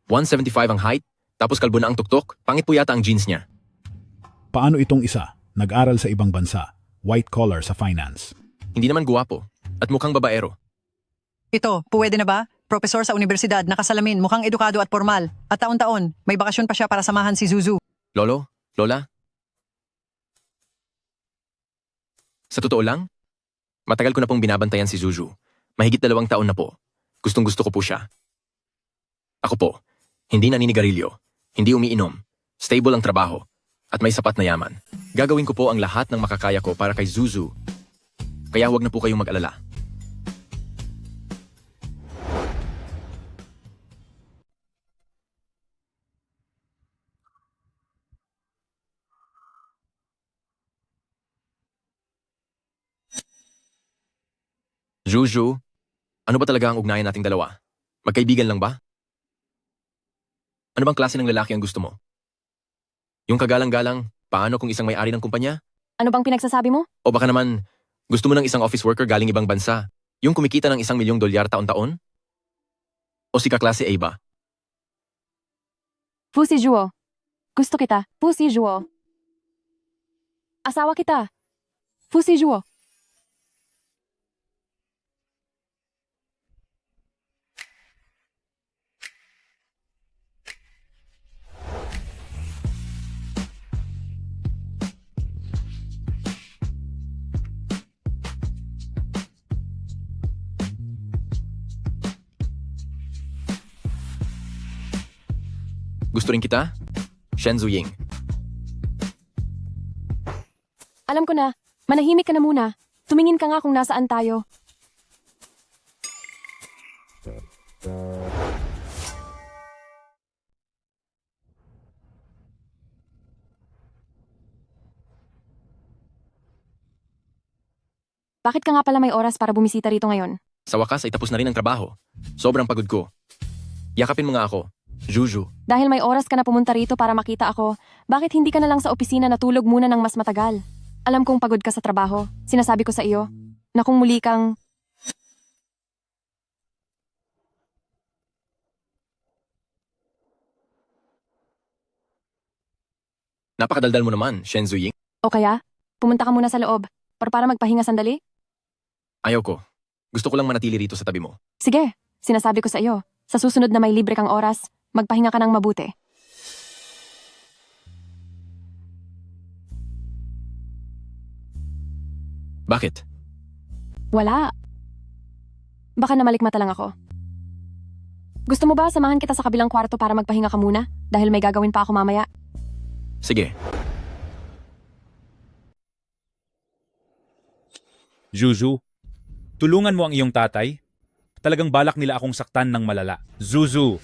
175 ang height, tapos kalbo na ang tuktok, pangit po yata ang jeans niya. Paano itong isa? Nag-aral sa ibang bansa, white collar sa finance. Hindi naman guwapo at mukhang babaero. Ito, pwede na ba? Profesor sa universidad, nakasalamin, mukhang edukado at formal. At taon-taon, may bakasyon pa siya para samahan si Zuzu. Lolo? Lola? Sa totoo lang, matagal ko na pong binabantayan si Zuzu. Mahigit 2 taon na po. Gustong-gusto ko po siya. Ako po, hindi naninigarilyo, hindi umiinom, stable ang trabaho, at may sapat na yaman. Gagawin ko po ang lahat ng makakaya ko para kay Zuzu. Kaya huwag na po kayong mag-alala. Zuzu, ano ba talaga ang ugnayan nating dalawa? Magkaibigan lang ba? Ano bang klase ng lalaki ang gusto mo? Yung kagalang-galang, paano kung isang may-ari ng kumpanya? Ano bang pinagsasabi mo? O baka naman, gusto mo ng isang office worker galing ibang bansa, yung kumikita ng $1 milyong taon-taon? O si kaklase A ba? Fu Sijuo. Gusto kita. Fu Sijuo. Asawa kita. Fu Sijuo. Gusto rin kita? Shen Zuying. Alam ko na. Manahimik ka na muna. Tumingin ka nga kung nasaan tayo. Bakit ka nga pala may oras para bumisita rito ngayon? Sa wakas ay tapos na rin ang trabaho. Sobrang pagod ko. Yakapin mo nga ako. Juju. Dahil may oras ka na pumunta rito para makita ako, bakit hindi ka na lang sa opisina natulog muna ng mas matagal? Alam kong pagod ka sa trabaho. Sinasabi ko sa iyo na kung muli kang... Napakadaldal mo naman, Shen Zuying. O kaya, pumunta ka muna sa loob para magpahinga sandali? Ayaw ko. Gusto ko lang manatili rito sa tabi mo. Sige, sinasabi ko sa iyo. Sa susunod na may libre kang oras, magpahinga ka ng mabuti. Bakit? Wala. Baka namalikmata lang ako. Gusto mo ba samahan kita sa kabilang kwarto para magpahinga ka muna? Dahil may gagawin pa ako mamaya. Sige. Zuzu, tulungan mo ang iyong tatay. Talagang balak nila akong saktan ng malala. Zuzu!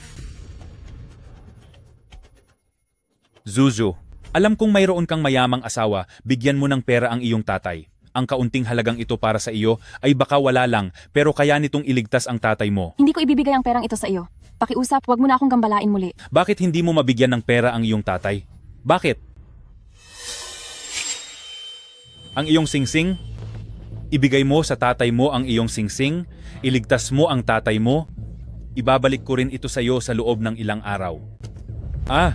Zuzu, alam kong mayroon kang mayamang asawa, bigyan mo ng pera ang iyong tatay. Ang kaunting halagang ito para sa iyo ay baka wala lang, pero kaya nitong iligtas ang tatay mo. Hindi ko ibibigay ang perang ito sa iyo. Pakiusap, wag mo na akong gambalain muli. Bakit hindi mo mabigyan ng pera ang iyong tatay? Bakit? Ang iyong singsing? Ibigay mo sa tatay mo ang iyong singsing, iligtas mo ang tatay mo, ibabalik ko rin ito sa iyo sa loob ng ilang araw. Ah!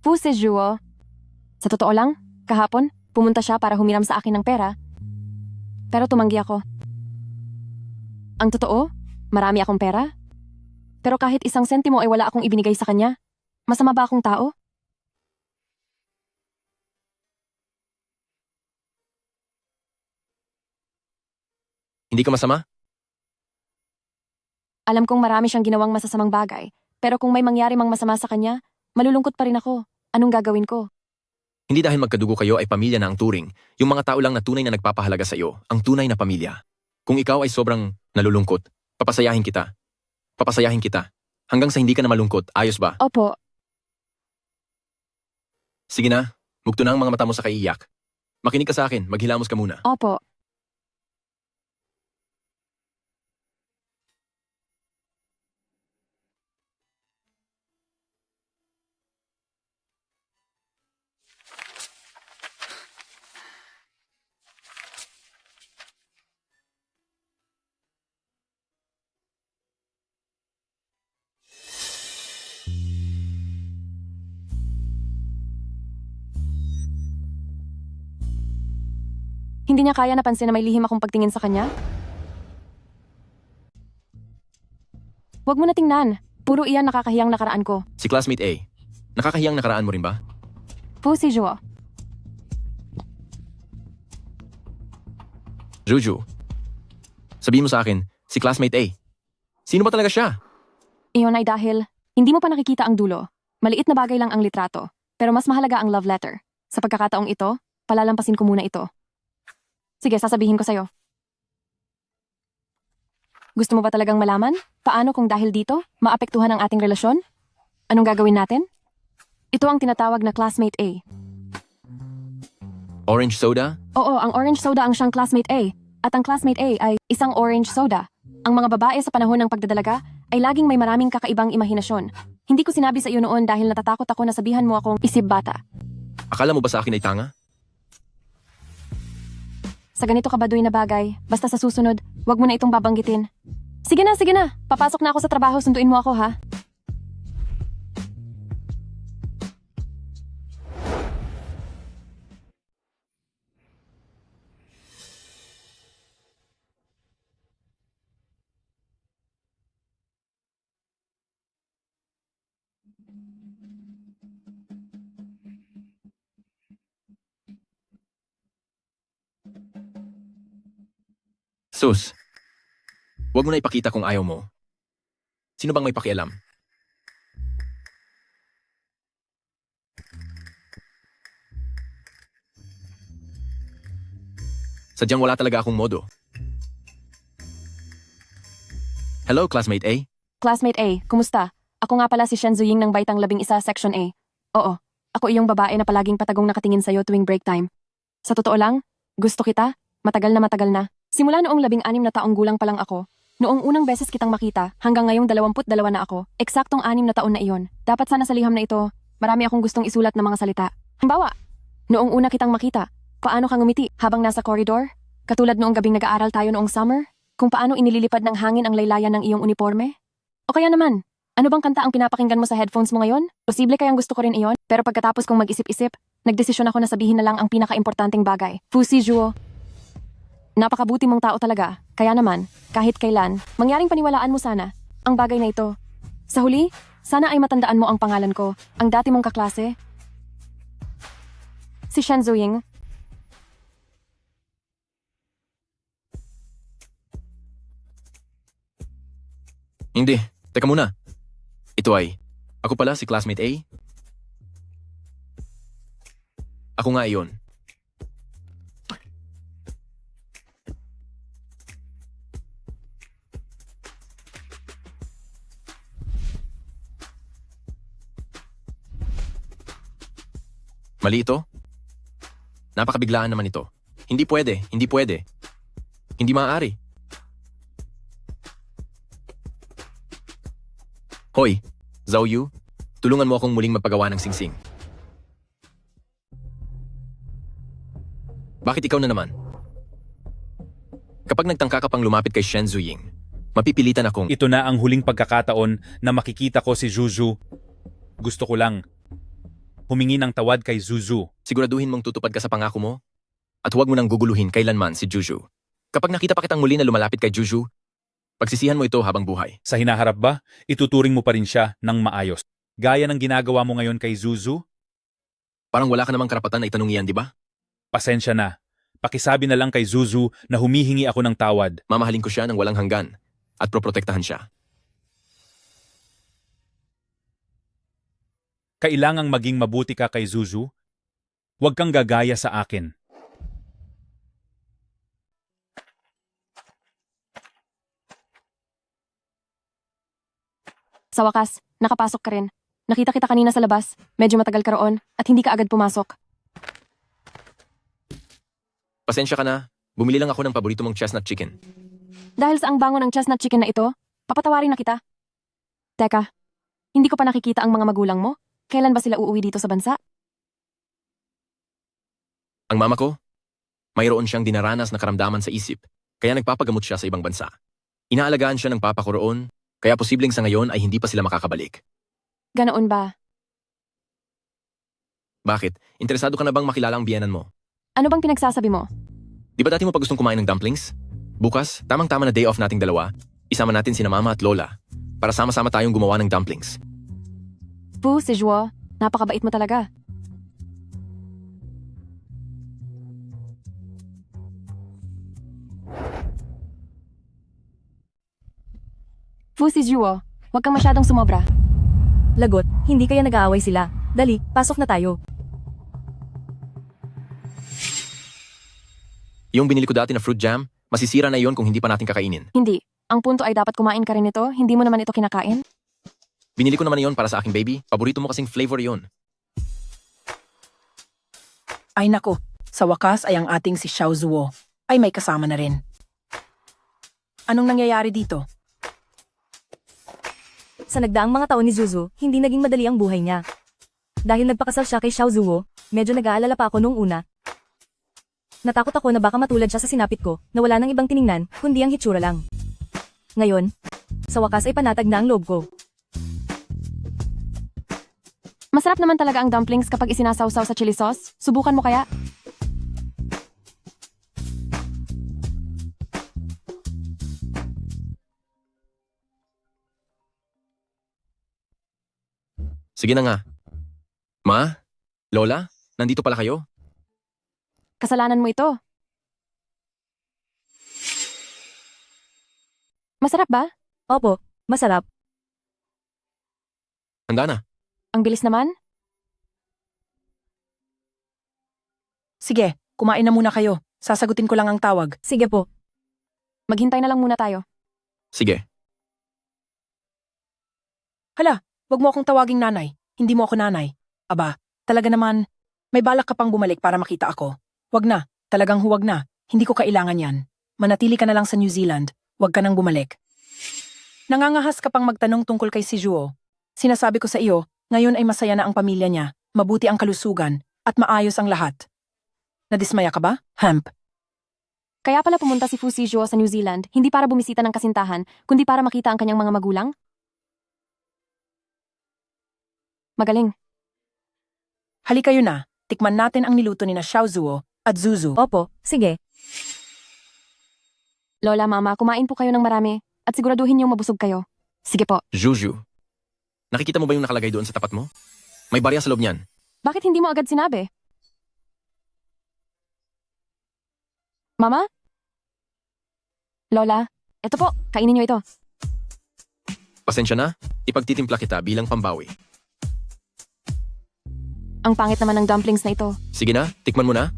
Fu Sejuo. Sa totoo lang, kahapon, pumunta siya para humiram sa akin ng pera. Pero tumanggi ako. Ang totoo, marami akong pera. Pero kahit isang sentimo ay wala akong ibinigay sa kanya. Masama ba akong tao? Hindi ka masama? Alam kong marami siyang ginawang masasamang bagay. Pero kung may mangyari mang masama sa kanya, malulungkot pa rin ako. Anong gagawin ko? Hindi dahil magkadugo kayo ay pamilya na ang turing. Yung mga tao lang na tunay na nagpapahalaga sa iyo, ang tunay na pamilya. Kung ikaw ay sobrang nalulungkot, papasayahin kita. Papasayahin kita. Hanggang sa hindi ka na malungkot, ayos ba? Opo. Sige na, mugto na ang mga mata mo sa kaiiyak. Makinig ka sa akin, maghilamos ka muna. Opo. Hindi niya kaya napansin na may lihim akong pagtingin sa kanya? Huwag mo na tingnan. Puro iyan nakakahiyang nakaraan ko. Si classmate A, nakakahiyang nakaraan mo rin ba? Fu Sejuo. Juju, sabihin mo sa akin, si classmate A, sino ba talaga siya? Iyon ay dahil hindi mo pa nakikita ang dulo. Maliit na bagay lang ang litrato, pero mas mahalaga ang love letter. Sa pagkakataong ito, palalampasin ko muna ito. Sige, sasabihin ko sa'yo. Gusto mo ba talagang malaman? Paano kung dahil dito, maapektuhan ang ating relasyon? Anong gagawin natin? Ito ang tinatawag na classmate A. Orange soda? Oo, ang orange soda ang siyang classmate A. At ang classmate A ay isang orange soda. Ang mga babae sa panahon ng pagdadalaga ay laging may maraming kakaibang imahinasyon. Hindi ko sinabi sa iyo noon dahil natatakot ako na sabihan mo akong isip bata. Akala mo ba sa akin ay tanga? Sa ganito kabaduy na bagay, basta sa susunod, wag mo na itong babanggitin. Sige na, sige na. Papasok na ako sa trabaho, sunduin mo ako ha. Sus, huwag mo na ipakita kung ayaw mo. Sino bang may pakialam? Sadyang wala talaga akong modo. Hello, classmate A? Classmate A, kumusta? Ako nga pala si Shen Zuying ng Baitang 11 Section A. Oo, ako iyong babae na palaging patagong nakatingin sa'yo tuwing break time. Sa totoo lang, gusto kita, matagal na. Simula noong 16 na taong gulang pa lang ako, noong unang beses kitang makita, hanggang ngayong 22 na ako, eksaktong 6 na taon na iyon. Dapat sana sa liham na ito, marami akong gustong isulat na mga salita. Halimbawa, noong una kitang makita, paano kang ngumiti habang nasa koridor? Katulad noong gabing nag-aaral tayo noong summer? Kung paano inililipad ng hangin ang laylayan ng iyong uniforme? O kaya naman, ano bang kanta ang pinapakinggan mo sa headphones mo ngayon? Posible kayang gusto ko rin iyon, pero pagkatapos kong mag-isip-isip, nagdesisyon ako na sabihin na lang ang pinaka-importanting bagay. Fu Sejuo. Napakabuti mong tao talaga, kaya naman, kahit kailan, mangyaring paniwalaan mo sana, ang bagay na ito. Sa huli, sana ay matandaan mo ang pangalan ko, ang dati mong kaklase. Si Shen Zuying. Hindi. Teka muna. Ito ay, ako pala si classmate A? Ako nga iyon. Mali ito? Napakabiglaan naman ito. Hindi pwede, hindi pwede. Hindi maaari. Hoy, Zhao Yu, tulungan mo akong muling magpagawa ng singsing. Bakit ikaw na naman? Kapag nagtangka ka pang lumapit kay Shen Zuying, mapipilitan akong... Ito na ang huling pagkakataon na makikita ko si Zuzu. Gusto ko lang humingi ng tawad kay Zuzu. Siguraduhin mong tutupad ka sa pangako mo at huwag mo nang guguluhin kailanman si Juju. Kapag nakita pa kitang muli na lumalapit kay Juju, pagsisihan mo ito habang buhay. Sa hinaharap ba, ituturing mo pa rin siya ng maayos. Gaya ng ginagawa mo ngayon kay Zuzu? Parang wala ka namang karapatan na itanong iyan, di ba? Pasensya na. Pakisabi na lang kay Zuzu na humihingi ako ng tawad. Mamahalin ko siya ng walang hanggan at proprotektahan siya. Kailangang maging mabuti ka kay Zuzu. Huwag kang gagaya sa akin. Sa wakas, nakapasok ka rin. Nakita kita kanina sa labas. Medyo matagal ka roon at hindi ka agad pumasok. Pasensya ka na. Bumili lang ako ng paborito mong chestnut chicken. Dahil sa ang bango ng chestnut chicken na ito, papatawarin na kita. Teka, hindi ko pa nakikita ang mga magulang mo. Kailan ba sila uuwi dito sa bansa? Ang mama ko, mayroon siyang dinaranas na karamdaman sa isip, kaya nagpapagamot siya sa ibang bansa. Inaalagaan siya ng papa ko roon, kaya posibleng sa ngayon ay hindi pa sila makakabalik. Ganoon ba? Bakit? Interesado ka na bang makilala ang biyenan mo? Ano bang pinagsasabi mo? Di ba dati mo pa gustong kumain ng dumplings? Bukas, tamang-tama na day off nating dalawa, isama natin sina mama at lola para sama-sama tayong gumawa ng dumplings. Pu, si Zhuo, napakabait mo talaga. Fu, si Zhuo, huwag kang masyadong sumobra. Lagot, hindi kaya nag-aaway sila. Dali, pasok na tayo. Yung binili ko dati na fruit jam, masisira na iyon kung hindi pa natin kakainin. Hindi. Ang punto ay dapat kumain ka rin ito, hindi mo naman ito kinakain. Binili ko naman iyon para sa aking baby. Paborito mo kasing flavor iyon. Ay nako, sa wakas ay ang ating si Xiao Zuo ay may kasama na rin. Anong nangyayari dito? Sa nagdaang mga taon ni Zuzu, hindi naging madali ang buhay niya. Dahil nagpakasal siya kay Xiao Zuo, medyo nag-aalala pa ako noong una. Natakot ako na baka matulad siya sa sinapit ko, na wala nang ibang tiningnan, kundi ang hitsura lang. Ngayon, sa wakas ay panatag na ang loob ko. Masarap naman talaga ang dumplings kapag isinasawsaw sa chili sauce. Subukan mo kaya? Sige na nga. Ma? Lola? Nandito pala kayo? Kasalanan mo ito. Masarap ba? Opo, masarap. Handa na. Ang bilis naman. Sige, kumain na muna kayo. Sasagutin ko lang ang tawag. Sige po. Maghintay na lang muna tayo. Sige. Hala, wag mo akong tawaging nanay. Hindi mo ako nanay. Aba, talaga naman, may balak ka pang bumalik para makita ako. Wag na, talagang huwag na. Hindi ko kailangan yan. Manatili ka na lang sa New Zealand. Wag ka nang bumalik. Nangangahas ka pang magtanong tungkol kay si Zhuo. Sinasabi ko sa iyo, ngayon ay masaya na ang pamilya niya, mabuti ang kalusugan, at maayos ang lahat. Nadismaya ka ba, Hemp? Kaya pala pumunta si Fu Zhuo sa New Zealand, hindi para bumisita ng kasintahan, kundi para makita ang kanyang mga magulang? Magaling. Hali kayo na, tikman natin ang niluto ni na Xiao Zuo at Zuzu. Opo, sige. Lola, mama, kumain po kayo ng marami, at siguraduhin niyong mabusog kayo. Sige po. Juju. Nakikita mo ba yung nakalagay doon sa tapat mo? May barya sa loob niyan. Bakit hindi mo agad sinabi? Mama? Lola, eto po, kainin niyo ito. Pasensya na, ipagtitimpla kita bilang pambawi. Ang pangit naman ng dumplings na ito. Sige na, tikman mo na.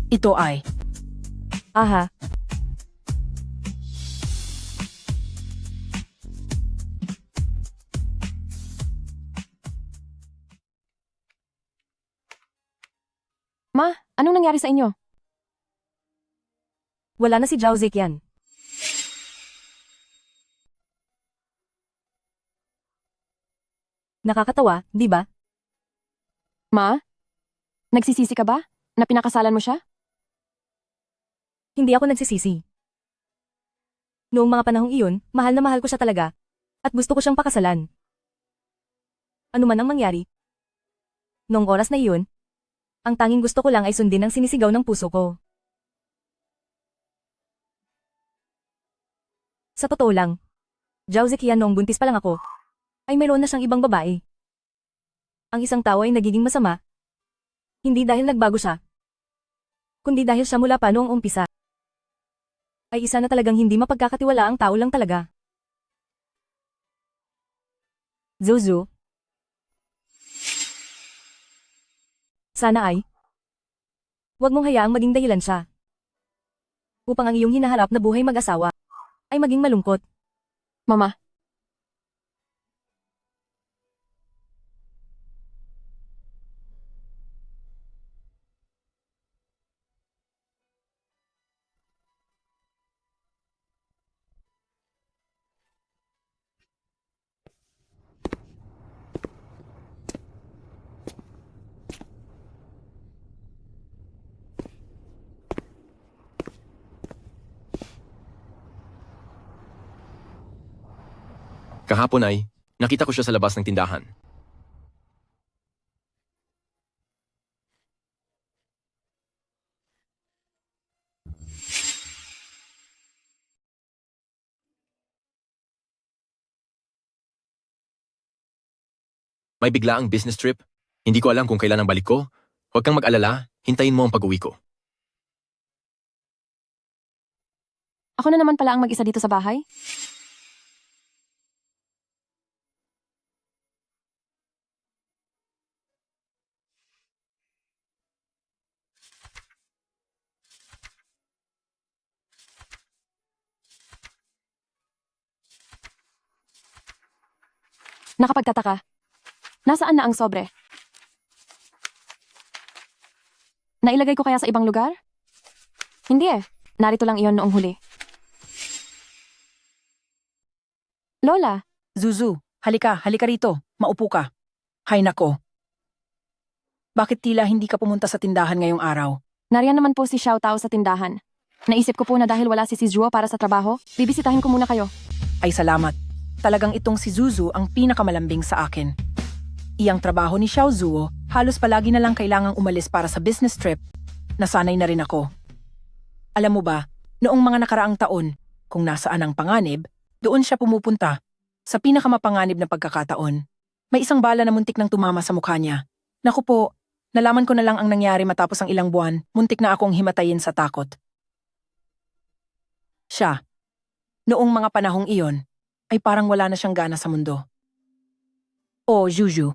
Ito ay, Aha, Ma, anong nangyari sa inyo? wala na si Zhao Ziqian. Nakakatawa, di ba? Ma? Nagsisisi ka ba? Na pinakasalan mo siya? Hindi ako nagsisisi. Noong mga panahong iyon, mahal na mahal ko siya talaga. At gusto ko siyang pakasalan. Ano man ang mangyari. Noong oras na iyon, ang tanging gusto ko lang ay sundin ang sinisigaw ng puso ko. Sa totoo lang, Zhao Ziqian noong buntis pa lang ako, ay mayroon na siyang ibang babae. Ang isang tao ay nagiging masama, hindi dahil nagbago siya, kundi dahil siya mula pa noong umpisa. Ay isa na talagang hindi mapagkakatiwala ang tao lang talaga. Zuzu. Sana ay, huwag mong hayaang maging dahilan siya. Upang ang iyong hinaharap na buhay mag-asawa, ay maging malungkot. Mama, Kahapon ay, nakita ko siya sa labas ng tindahan. May biglaang business trip. Hindi ko alam kung kailan ang balik ko. Huwag kang mag-alala, hintayin mo ang pag-uwi ko. ako na naman pala ang mag-isa dito sa bahay? Nakapagtataka. Nasaan na ang sobre? Nailagay ko kaya sa ibang lugar? Hindi eh. Narito lang iyon noong huli. Lola, Zuzu, halika rito, maupo ka. Hay nako. Bakit tila hindi ka pumunta sa tindahan ngayong araw? nariyan naman po si Xiao Tao sa tindahan. Naisip ko po na dahil wala si Zhuo para sa trabaho, bibisitahin ko muna kayo. Ay salamat. Talagang itong si Zuzu ang pinakamalambing sa akin. Iyang trabaho ni Xiao Zuo, halos palagi na lang kailangang umalis para sa business trip. Nasanay na rin ako. Alam mo ba, noong mga nakaraang taon, kung nasaan ang panganib, doon siya pumupunta. Sa pinakamapanganib na pagkakataon, may isang bala na muntik nang tumama sa mukha niya. Naku po, nalaman ko na lang ang nangyari matapos ang ilang buwan, muntik na akong himatayin sa takot. Siya, noong mga panahong iyon, ay parang wala na siyang gana sa mundo. O, Juju.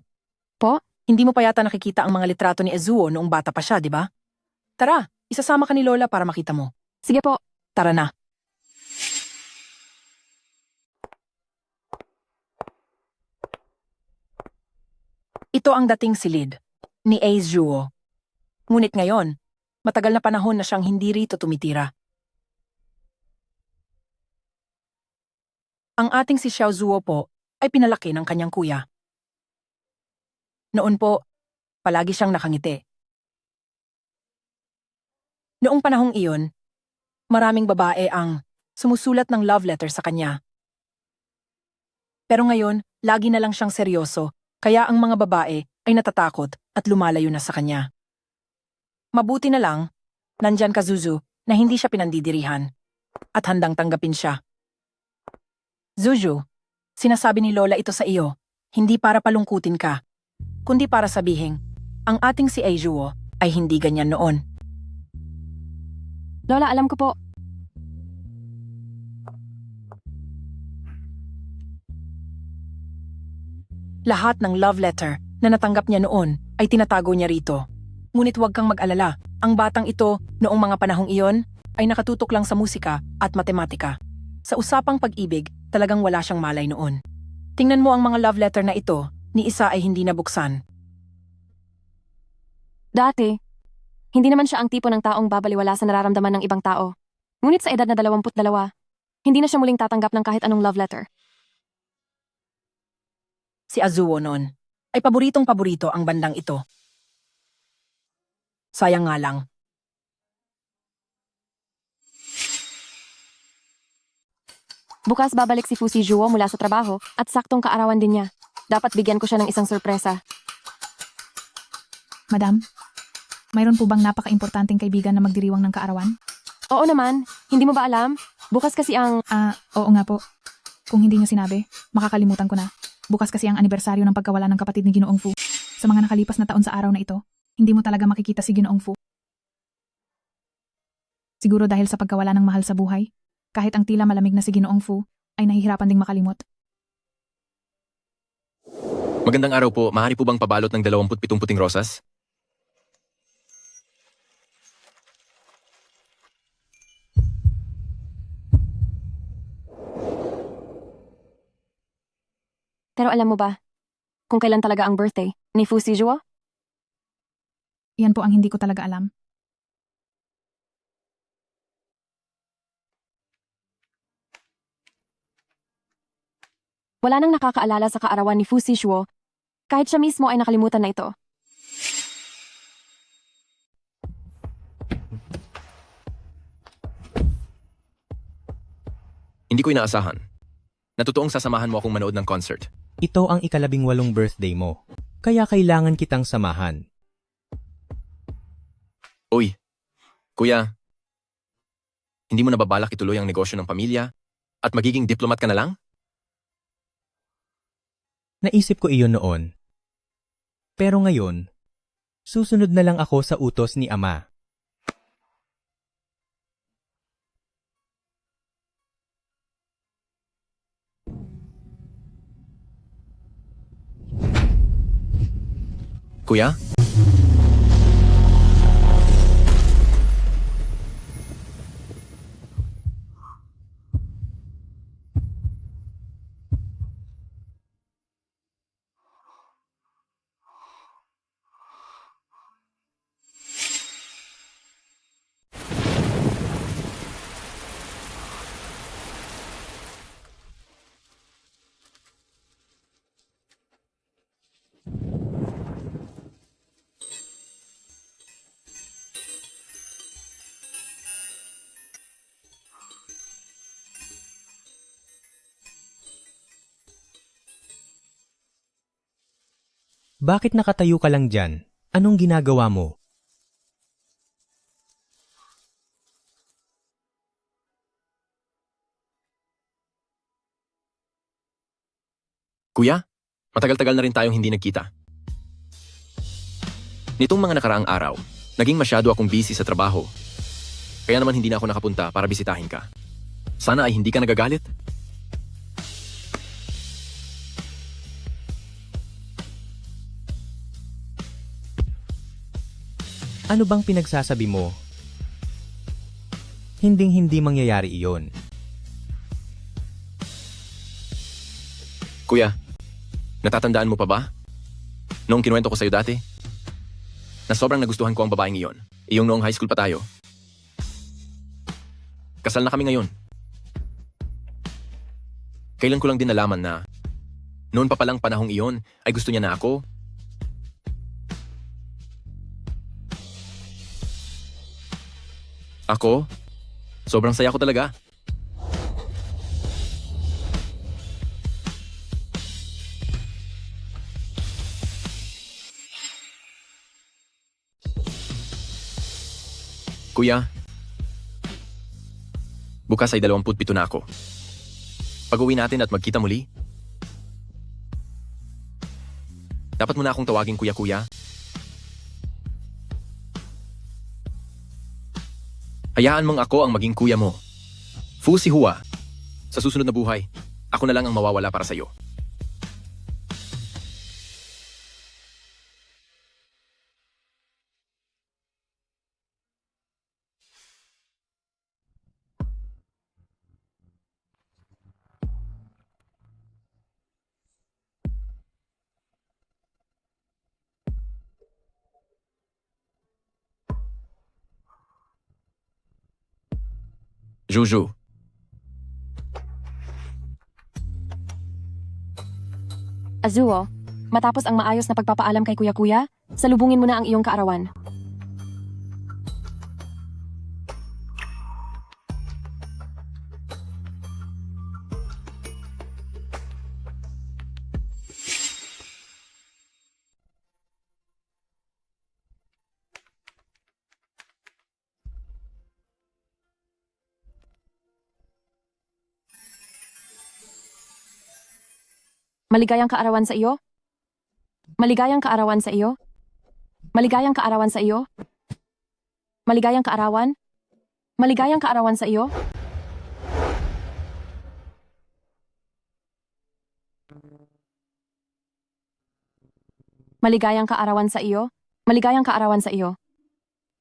Po? Hindi mo pa yata nakikita ang mga litrato ni Ezuo noong bata pa siya, di ba? Tara, isasama ka ni Lola para makita mo. Sige po. Tara na. Ito ang dating silid ni Ezuo. Ngunit ngayon, matagal na panahon na siyang hindi rito tumitira. Ang ating si Xiao Zuo po ay pinalaki ng kanyang kuya. Noon po, palagi siyang nakangiti. Noong panahong iyon, maraming babae ang sumusulat ng love letter sa kanya. Pero ngayon, lagi na lang siyang seryoso, kaya ang mga babae ay natatakot at lumalayo na sa kanya. Mabuti na lang, nandyan ka Zuzu na hindi siya pinandidirihan at handang tanggapin siya. Zuzu, sinasabi ni Lola ito sa iyo, hindi para palungkutin ka, kundi para sabihin, ang ating si Aijuo ay hindi ganyan noon. Lola, alam ko po. Lahat ng love letter na natanggap niya noon ay tinatago niya rito. Ngunit huwag kang mag-alala, ang batang ito noong mga panahong iyon ay nakatutok lang sa musika at matematika. Sa usapang pag-ibig, talagang wala siyang malay noon. Tingnan mo ang mga love letter na ito, ni isa ay hindi nabuksan. Dati, hindi naman siya ang tipo ng taong babaliwala sa nararamdaman ng ibang tao. Ngunit sa edad na 22, hindi na siya muling tatanggap ng kahit anong love letter. Si Azuo noon ay paboritong-paborito ang bandang ito. Sayang nga lang. Bukas babalik si Fusi Juo mula sa trabaho at saktong kaarawan din niya. Dapat bigyan ko siya ng isang sorpresa. Madam, mayroon po bang napaka-importanting kaibigan na magdiriwang ng kaarawan? Oo naman, hindi mo ba alam? Bukas kasi ang... Oo nga po. Kung hindi niyo sinabi, makakalimutan ko na. Bukas kasi ang anibersaryo ng pagkawala ng kapatid ni Ginoong Fu. Sa mga nakalipas na taon sa araw na ito, hindi mo talaga makikita si Ginoong Fu. Siguro dahil sa pagkawala ng mahal sa buhay, kahit ang tila malamig na si Ginoong Fu, ay nahihirapan ding makalimot. Magandang araw po. Maaari po bang pabalot ng 27 puting rosas? Pero alam mo ba, kung kailan talaga ang birthday ni Fusi Juo? Yan po ang hindi ko talaga alam. Wala nang nakakaalala sa kaarawan ni Fusi Juo, kahit siya mismo ay nakalimutan na ito. Hindi ko inaasahan. Natutuong sasamahan mo akong manood ng concert. Ito ang ika-18 birthday mo. Kaya kailangan kitang samahan. Uy, kuya, hindi mo nababalak ituloy ang negosyo ng pamilya at magiging diplomat ka na lang? Naisip ko iyon noon. Pero ngayon, susunod na lang ako sa utos ni Ama. Kuya? Bakit nakatayo ka lang dyan? Anong ginagawa mo? Kuya, matagal-tagal na rin tayong hindi nagkita. Nitong mga nakaraang araw, naging masyado akong busy sa trabaho. Kaya naman hindi na ako nakapunta para bisitahin ka. Sana ay hindi ka nagagalit. Ano bang pinagsasabi mo? Hinding-hindi mangyayari iyon. Kuya, natatandaan mo pa ba? Noong kinuwento ko sa'yo dati, na sobrang nagustuhan ko ang babaeng iyon. Iyong noong high school pa tayo. Kasal na kami ngayon. Kailan ko lang din nalaman na noon pa palang panahong iyon ay gusto niya na ako. Ako? Sobrang saya ko talaga. Kuya, bukas ay 27 na ako. Pag-uwi natin at magkita muli? Dapat mo na akong tawagin kuya-kuya. Hayaan mong ako ang maging kuya mo. Fu si Hua. Sa susunod na buhay, ako na lang ang mawawala para sa'yo. Juju. Azuo, matapos ang maayos na pagpapaalam kay kuya-kuya, salubungin mo na ang iyong kaarawan. Maligayang kaarawan sa iyo. Maligayang kaarawan sa iyo. Maligayang kaarawan sa iyo. Maligayang kaarawan. Maligayang kaarawan sa iyo. Maligayang kaarawan sa iyo. Maligayang kaarawan sa iyo.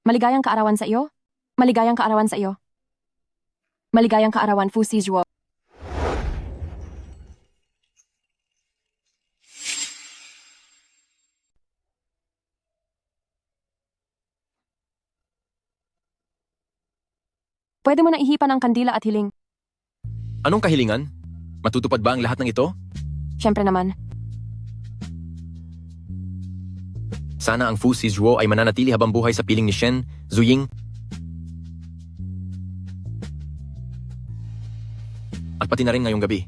Maligayang kaarawan sa iyo. Maligayang kaarawan sa iyo. Maligayang kaarawan Fu Sizhuo. Pwede mo na ihipan ang kandila at hiling. Anong kahilingan? Matutupad ba ang lahat ng ito? Siyempre naman. Sana ang Fu Sizhuo ay mananatili habang buhay sa piling ni Shen, Zuying, at pati na rin ngayong gabi.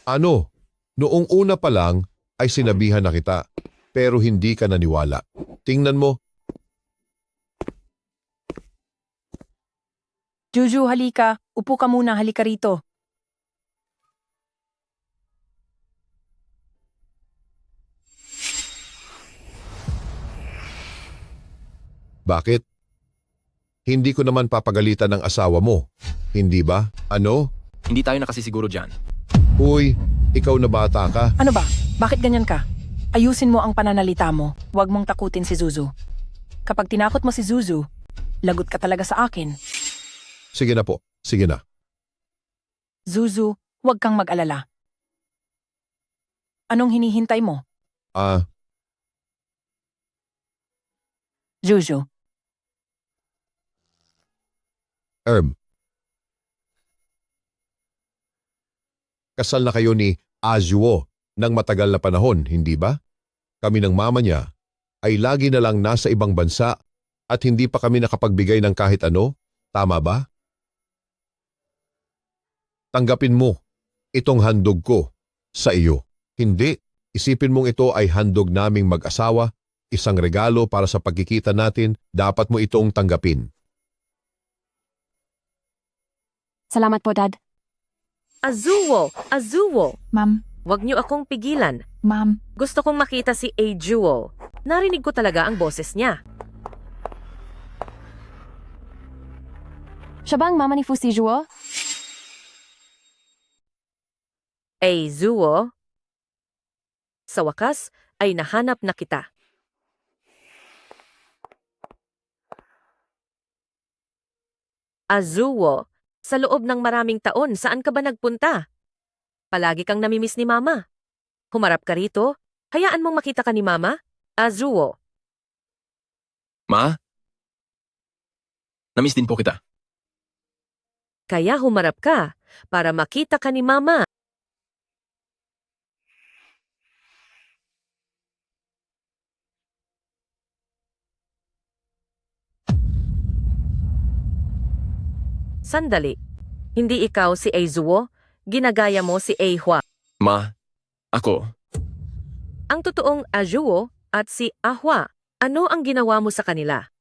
Ano? Noong una pa lang ay sinabihan na kita, pero hindi ka naniwala. Tingnan mo, Juju, halika. Upo ka muna, halika rito. bakit? Hindi ko naman papagalitan ng asawa mo. Hindi ba? Ano? Hindi tayo nakasisiguro dyan. Uy, ikaw na bata ka. Ano ba? Bakit ganyan ka? Ayusin mo ang pananalita mo. Huwag mong takutin si Zuzu. Kapag tinakot mo si Zuzu, lagot ka talaga sa akin. Sige na po, sige na. Zuzu, huwag kang mag-alala. Anong hinihintay mo? Zuzu. Kasal na kayo ni Azuo ng matagal na panahon, hindi ba? Kami ng mama niya ay lagi na lang nasa ibang bansa at hindi pa kami nakapagbigay ng kahit ano, tama ba? Tanggapin mo itong handog ko sa iyo. Hindi, isipin mong ito ay handog naming mag-asawa, isang regalo para sa pagkikita natin, dapat mo itong tanggapin. Salamat po, Dad. Azuo! Azuo! Ma'am. Huwag niyo akong pigilan. Ma'am. Gusto kong makita si Ajuo. Narinig ko talaga ang boses niya. Siya ba ang mama ni Fu Sizhuo? Azuo? Sa wakas ay nahanap na kita. Azuo, sa loob ng maraming taon, saan ka ba nagpunta? Palagi kang namimiss ni Mama. Humarap ka rito. Hayaan mong makita ka ni Mama. Azuo. Ma? Namiss din po kita. Kaya humarap ka para makita ka ni Mama. Sandali. Hindi ikaw si Aizuo, ginagaya mo si Aihua. Ma, ako. Ang totoong Azuo at si Ahua, ano ang ginawa mo sa kanila?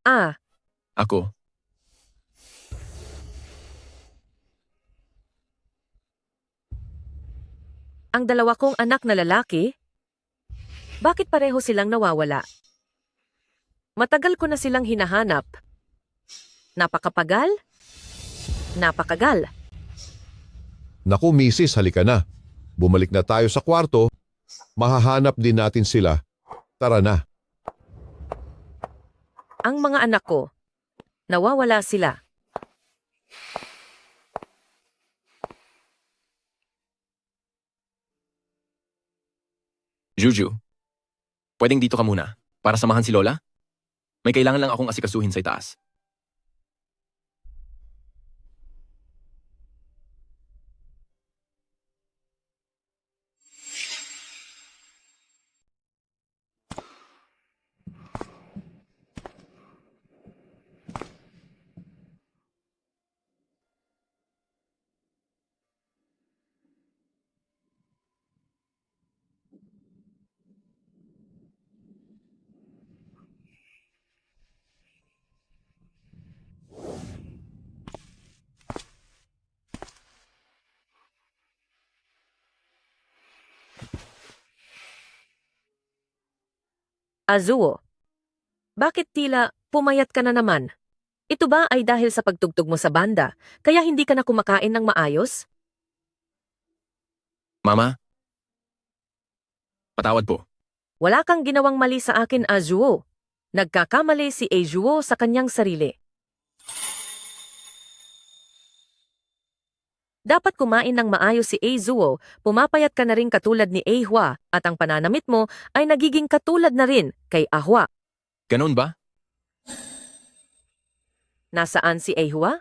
Ah, Ako. ang dalawa kong anak na lalaki? Bakit pareho silang nawawala? Matagal ko na silang hinahanap. Napakapagal? Napakagal. Naku, misis, halika na. Bumalik na tayo sa kwarto. Mahahanap din natin sila. Tara na. Ang mga anak ko, nawawala sila. Juju, pwedeng dito ka muna para samahan si Lola? May kailangan lang akong asikasuhin sa itaas. Azuo, bakit tila pumayat ka na naman? Ito ba ay dahil sa pagtugtog mo sa banda, kaya hindi ka na kumakain ng maayos? Mama? Patawad po. Wala kang ginawang mali sa akin, Azuo. Nagkakamali si Aizuo sa kanyang sarili. Dapat kumain ng maayos si Aizuo, pumapayat ka na rin katulad ni Aihua, at ang pananamit mo ay nagiging katulad na rin kay Ahua. Ganon ba? Nasaan si Aihua?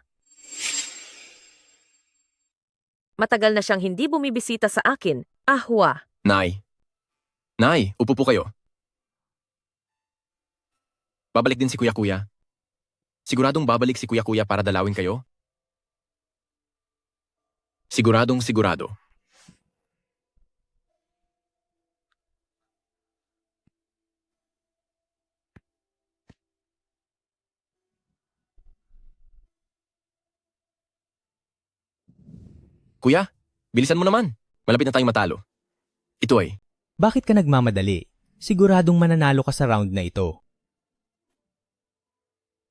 Matagal na siyang hindi bumibisita sa akin, Ahua. Nay. Nay, upo po kayo. Babalik din si Kuya-Kuya. Siguradong babalik si Kuya-Kuya para dalawin kayo? Siguradong sigurado. Kuya, bilisan mo naman. Malapit na tayong matalo. Ito ay. Bakit ka nagmamadali? Siguradong mananalo ka sa round na ito.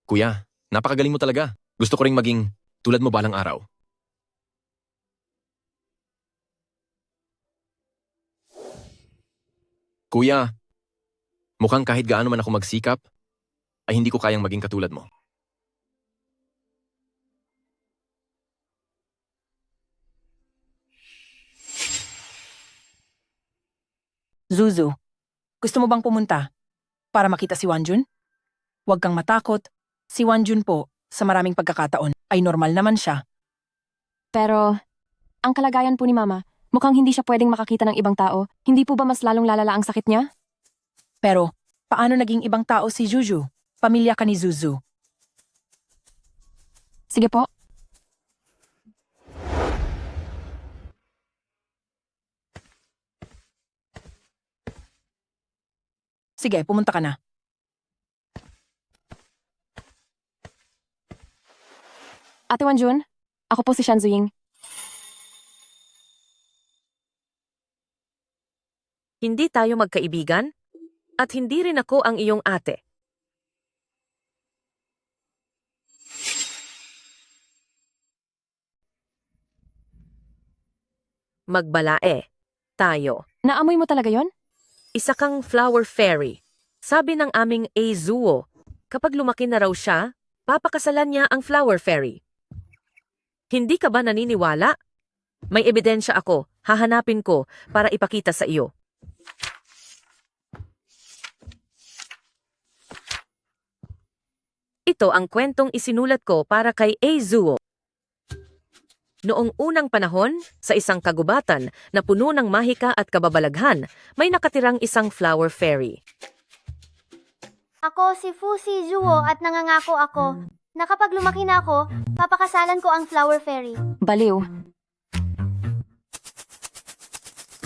Kuya, napakagaling mo talaga. Gusto ko ring maging tulad mo balang araw. Kuya, mukhang kahit gaano man ako magsikap, ay hindi ko kayang maging katulad mo. Zuzu, gusto mo bang pumunta para makita si Wanjun? Huwag kang matakot. Si Wanjun po, sa maraming pagkakataon, ay normal naman siya. Pero, ang kalagayan po ni Mama, mukhang hindi siya pwedeng makakita ng ibang tao. Hindi po ba mas lalong lalala ang sakit niya? Pero, paano naging ibang tao si Juju? Pamilya ka ni Zuzu. Sige po. Sige, pumunta ka na. Ate Wanjun, ako po si Shanzuying. Hindi tayo magkaibigan? At hindi rin ako ang iyong ate. Magbalae. Tayo. Naamoy mo talaga yon? Isa kang flower fairy. Sabi ng aming Aizuo, kapag lumaki na raw siya, papakasalan niya ang Flower Fairy. Hindi ka ba naniniwala? May ebidensya ako, hahanapin ko para ipakita sa iyo. Ito ang kwentong isinulat ko para kay Azuo. Noong unang panahon, sa isang kagubatan na puno ng mahika at kababalaghan, may nakatirang isang Flower Fairy. Ako si Fu Si Zuo at nangangako ako na kapag lumaki na ako, papakasalan ko ang Flower Fairy. Baliw.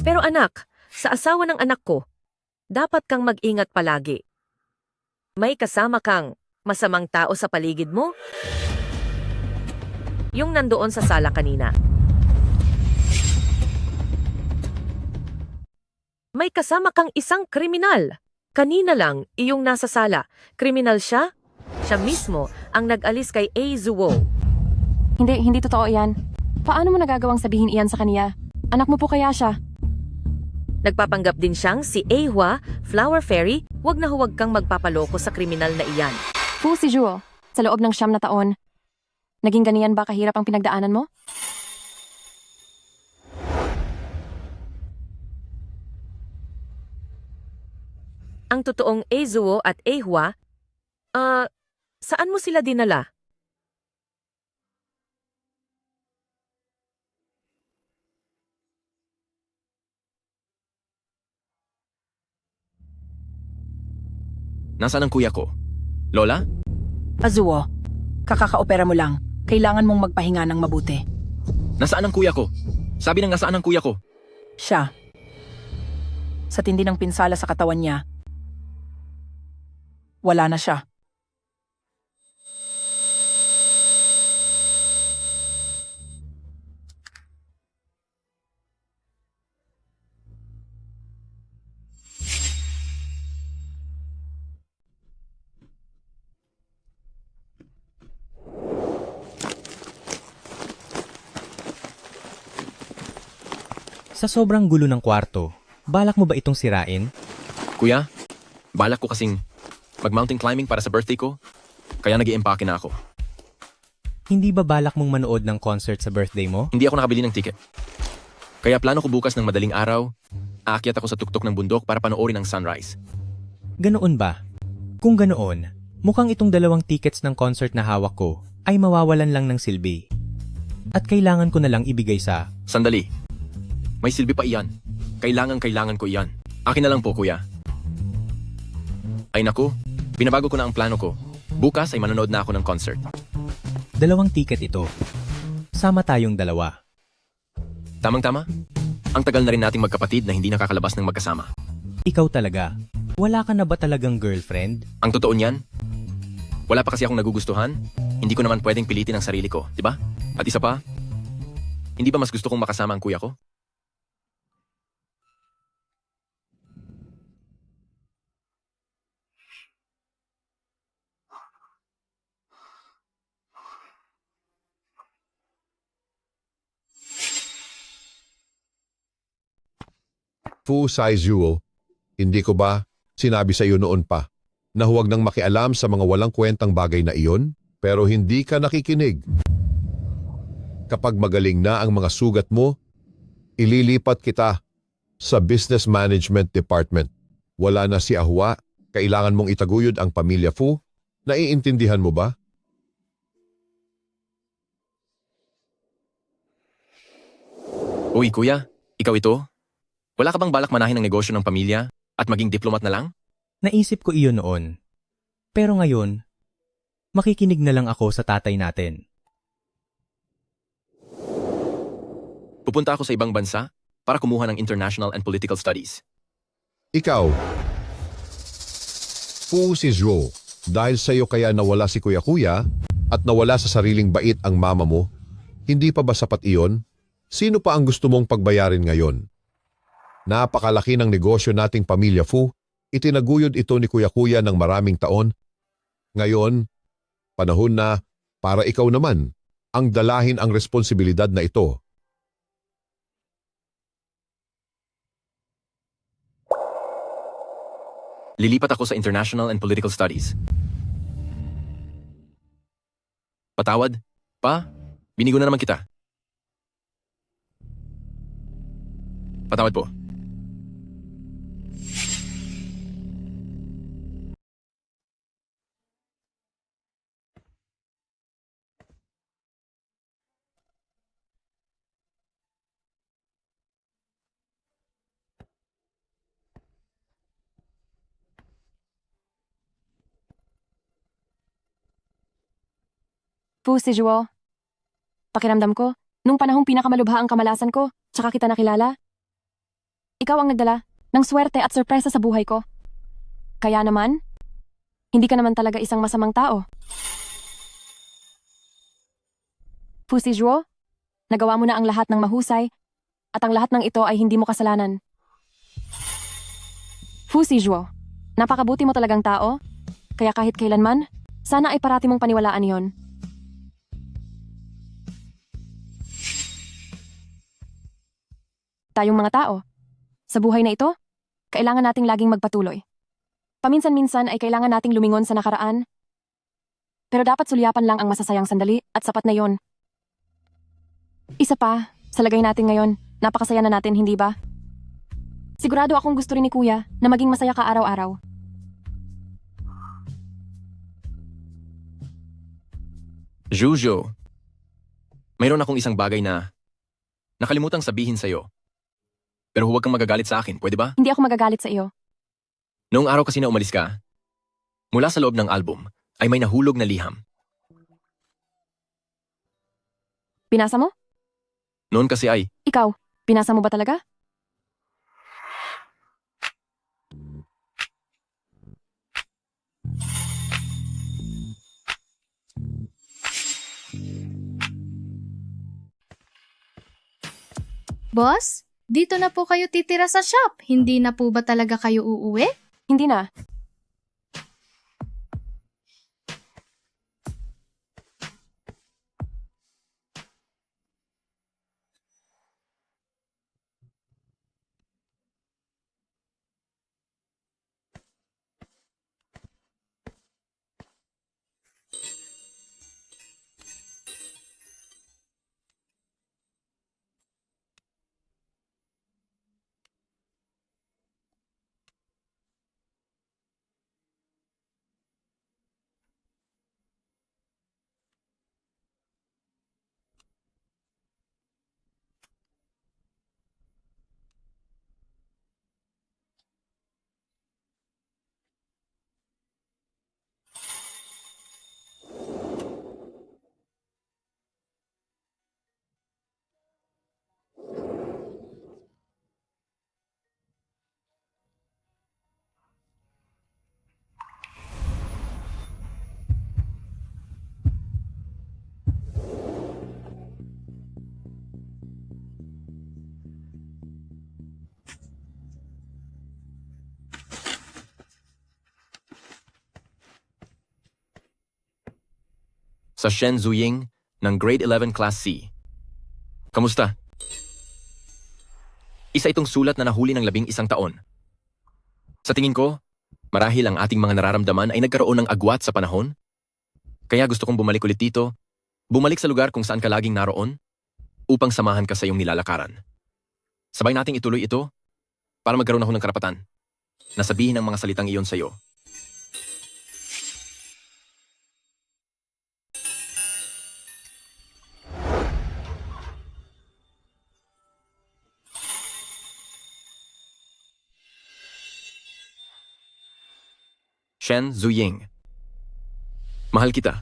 Pero anak, sa asawa ng anak ko, dapat kang mag-ingat palagi. May kasama kang masamang tao sa paligid mo? Yung nandoon sa sala kanina. May kasama kang isang kriminal. Kanina lang, iyong nasa sala. Kriminal siya? Siya mismo ang nag-alis kay Azuo. Hindi totoo yan. Paano mo nagagawang sabihin iyan sa kaniya? Anak mo po kaya siya? Nagpapanggap din siyang si Ahua, Flower Fairy, huwag na huwag kang magpapaloko sa kriminal na iyan. Fu Si Zuo, sa loob ng 9 na taon, naging ganiyan ba kahirap ang pinagdaanan mo? Ang totoong Azuo at Ahua, saan mo sila dinala? Nasaan ang kuya ko? Lola? Azuo, kakakaopera mo lang. Kailangan mong magpahinga ng mabuti. Nasaan ang kuya ko? Sabi nang nasaan ang kuya ko? Siya. Sa tindi ng pinsala sa katawan niya, wala na siya. Sa sobrang gulo ng kwarto, balak mo ba itong sirain? Kuya, balak ko kasing mag-mountain climbing para sa birthday ko, kaya nag-i-empake na ako. Hindi ba balak mong manood ng concert sa birthday mo? Hindi ako nakabili ng ticket. Kaya plano ko bukas ng madaling araw, aakyat ako sa tuktok ng bundok para panoorin ang sunrise. Ganoon ba? Kung ganoon, mukhang itong 2 tickets ng concert na hawak ko ay mawawalan lang ng silbi. At kailangan ko na lang ibigay sa... Sandali. May silbi pa iyan. Kailangan ko iyan. Akin na lang po, kuya. Ay naku, binabago ko na ang plano ko. Bukas ay manonood na ako ng concert. 2 ticket ito. Sama tayong 2. Tamang-tama? Ang tagal na rin nating magkapatid na hindi nakakalabas ng magkasama. Ikaw talaga. Wala ka na ba talagang girlfriend? Ang totoo niyan, wala pa kasi akong nagugustuhan. Hindi ko naman pwedeng pilitin ang sarili ko, di ba? At isa pa, hindi ba mas gusto kong makasama ang kuya ko? Fu Saizuo, hindi ko ba sinabi sa iyo noon pa na huwag nang makialam sa mga walang kwentang bagay na iyon, pero hindi ka nakikinig. Kapag magaling na ang mga sugat mo, ililipat kita sa Business Management Department. Wala na si Ahua, kailangan mong itaguyod ang pamilya Fu. Naiintindihan mo ba? Uy, kuya, ikaw ito? Wala ka bang balak manahin ang negosyo ng pamilya at maging diplomat na lang? Naisip ko iyon noon. Pero ngayon, makikinig na lang ako sa tatay natin. Pupunta ako sa ibang bansa para kumuha ng International and Political Studies. Ikaw, Fu Saizuo, dahil sa iyo kaya nawala si kuya-kuya at nawala sa sariling bait ang mama mo, hindi pa ba sapat iyon? Sino pa ang gusto mong pagbayarin ngayon? Napakalaki ng negosyo nating pamilya Fu, itinaguyod ito ni kuya-kuya ng maraming taon. Ngayon, panahon na para ikaw naman ang dalahin ang responsibilidad na ito. Lilipat ako sa International and Political Studies. Patawad? Pa? Binigo na naman kita. Patawad po. Fu si Juo. Pakiramdam ko, nung panahong pinakamalubha ang kamalasan ko, tsaka kita nakilala. Ikaw ang nagdala ng swerte at sorpresa sa buhay ko. Kaya naman, hindi ka naman talaga isang masamang tao. Fu si Juo, nagawa mo na ang lahat ng mahusay at ang lahat ng ito ay hindi mo kasalanan. Fu si Juo, napakabuti mo talagang tao, kaya kahit kailanman, sana ay parati mong paniwalaan yon. Tayong mga tao, sa buhay na ito, kailangan nating laging magpatuloy. Paminsan-minsan ay kailangan nating lumingon sa nakaraan, pero dapat sulyapan lang ang masasayang sandali at sapat na yon. Isa pa, sa lagay natin ngayon, napakasaya na natin, hindi ba? Sigurado akong gusto rin ni Kuya na maging masaya ka araw-araw. Juju, mayroon akong isang bagay na nakalimutang sabihin sa'yo. Pero huwag kang magagalit sa akin, pwede ba? Hindi ako magagalit sa iyo. Noong araw kasi na umalis ka, mula sa loob ng album ay may nahulog na liham. Pinasa mo? Noon kasi ay, Ikaw, pinasa mo ba talaga? Boss, dito na po kayo titira sa shop. Hindi na po ba talaga kayo uuwi? Hindi na. sa Shen Zuying ng Grade 11 Class C. Kamusta? Isa itong sulat na nahuli ng 11 taon. Sa tingin ko, marahil ang ating mga nararamdaman ay nagkaroon ng agwat sa panahon. Kaya gusto kong bumalik ulit dito, bumalik sa lugar kung saan ka laging naroon, upang samahan ka sa iyong nilalakaran. Sabay nating ituloy ito para magkaroon ako ng karapatan na sabihin ang mga salitang iyon sa iyo. Shen Zuying. Mahal kita.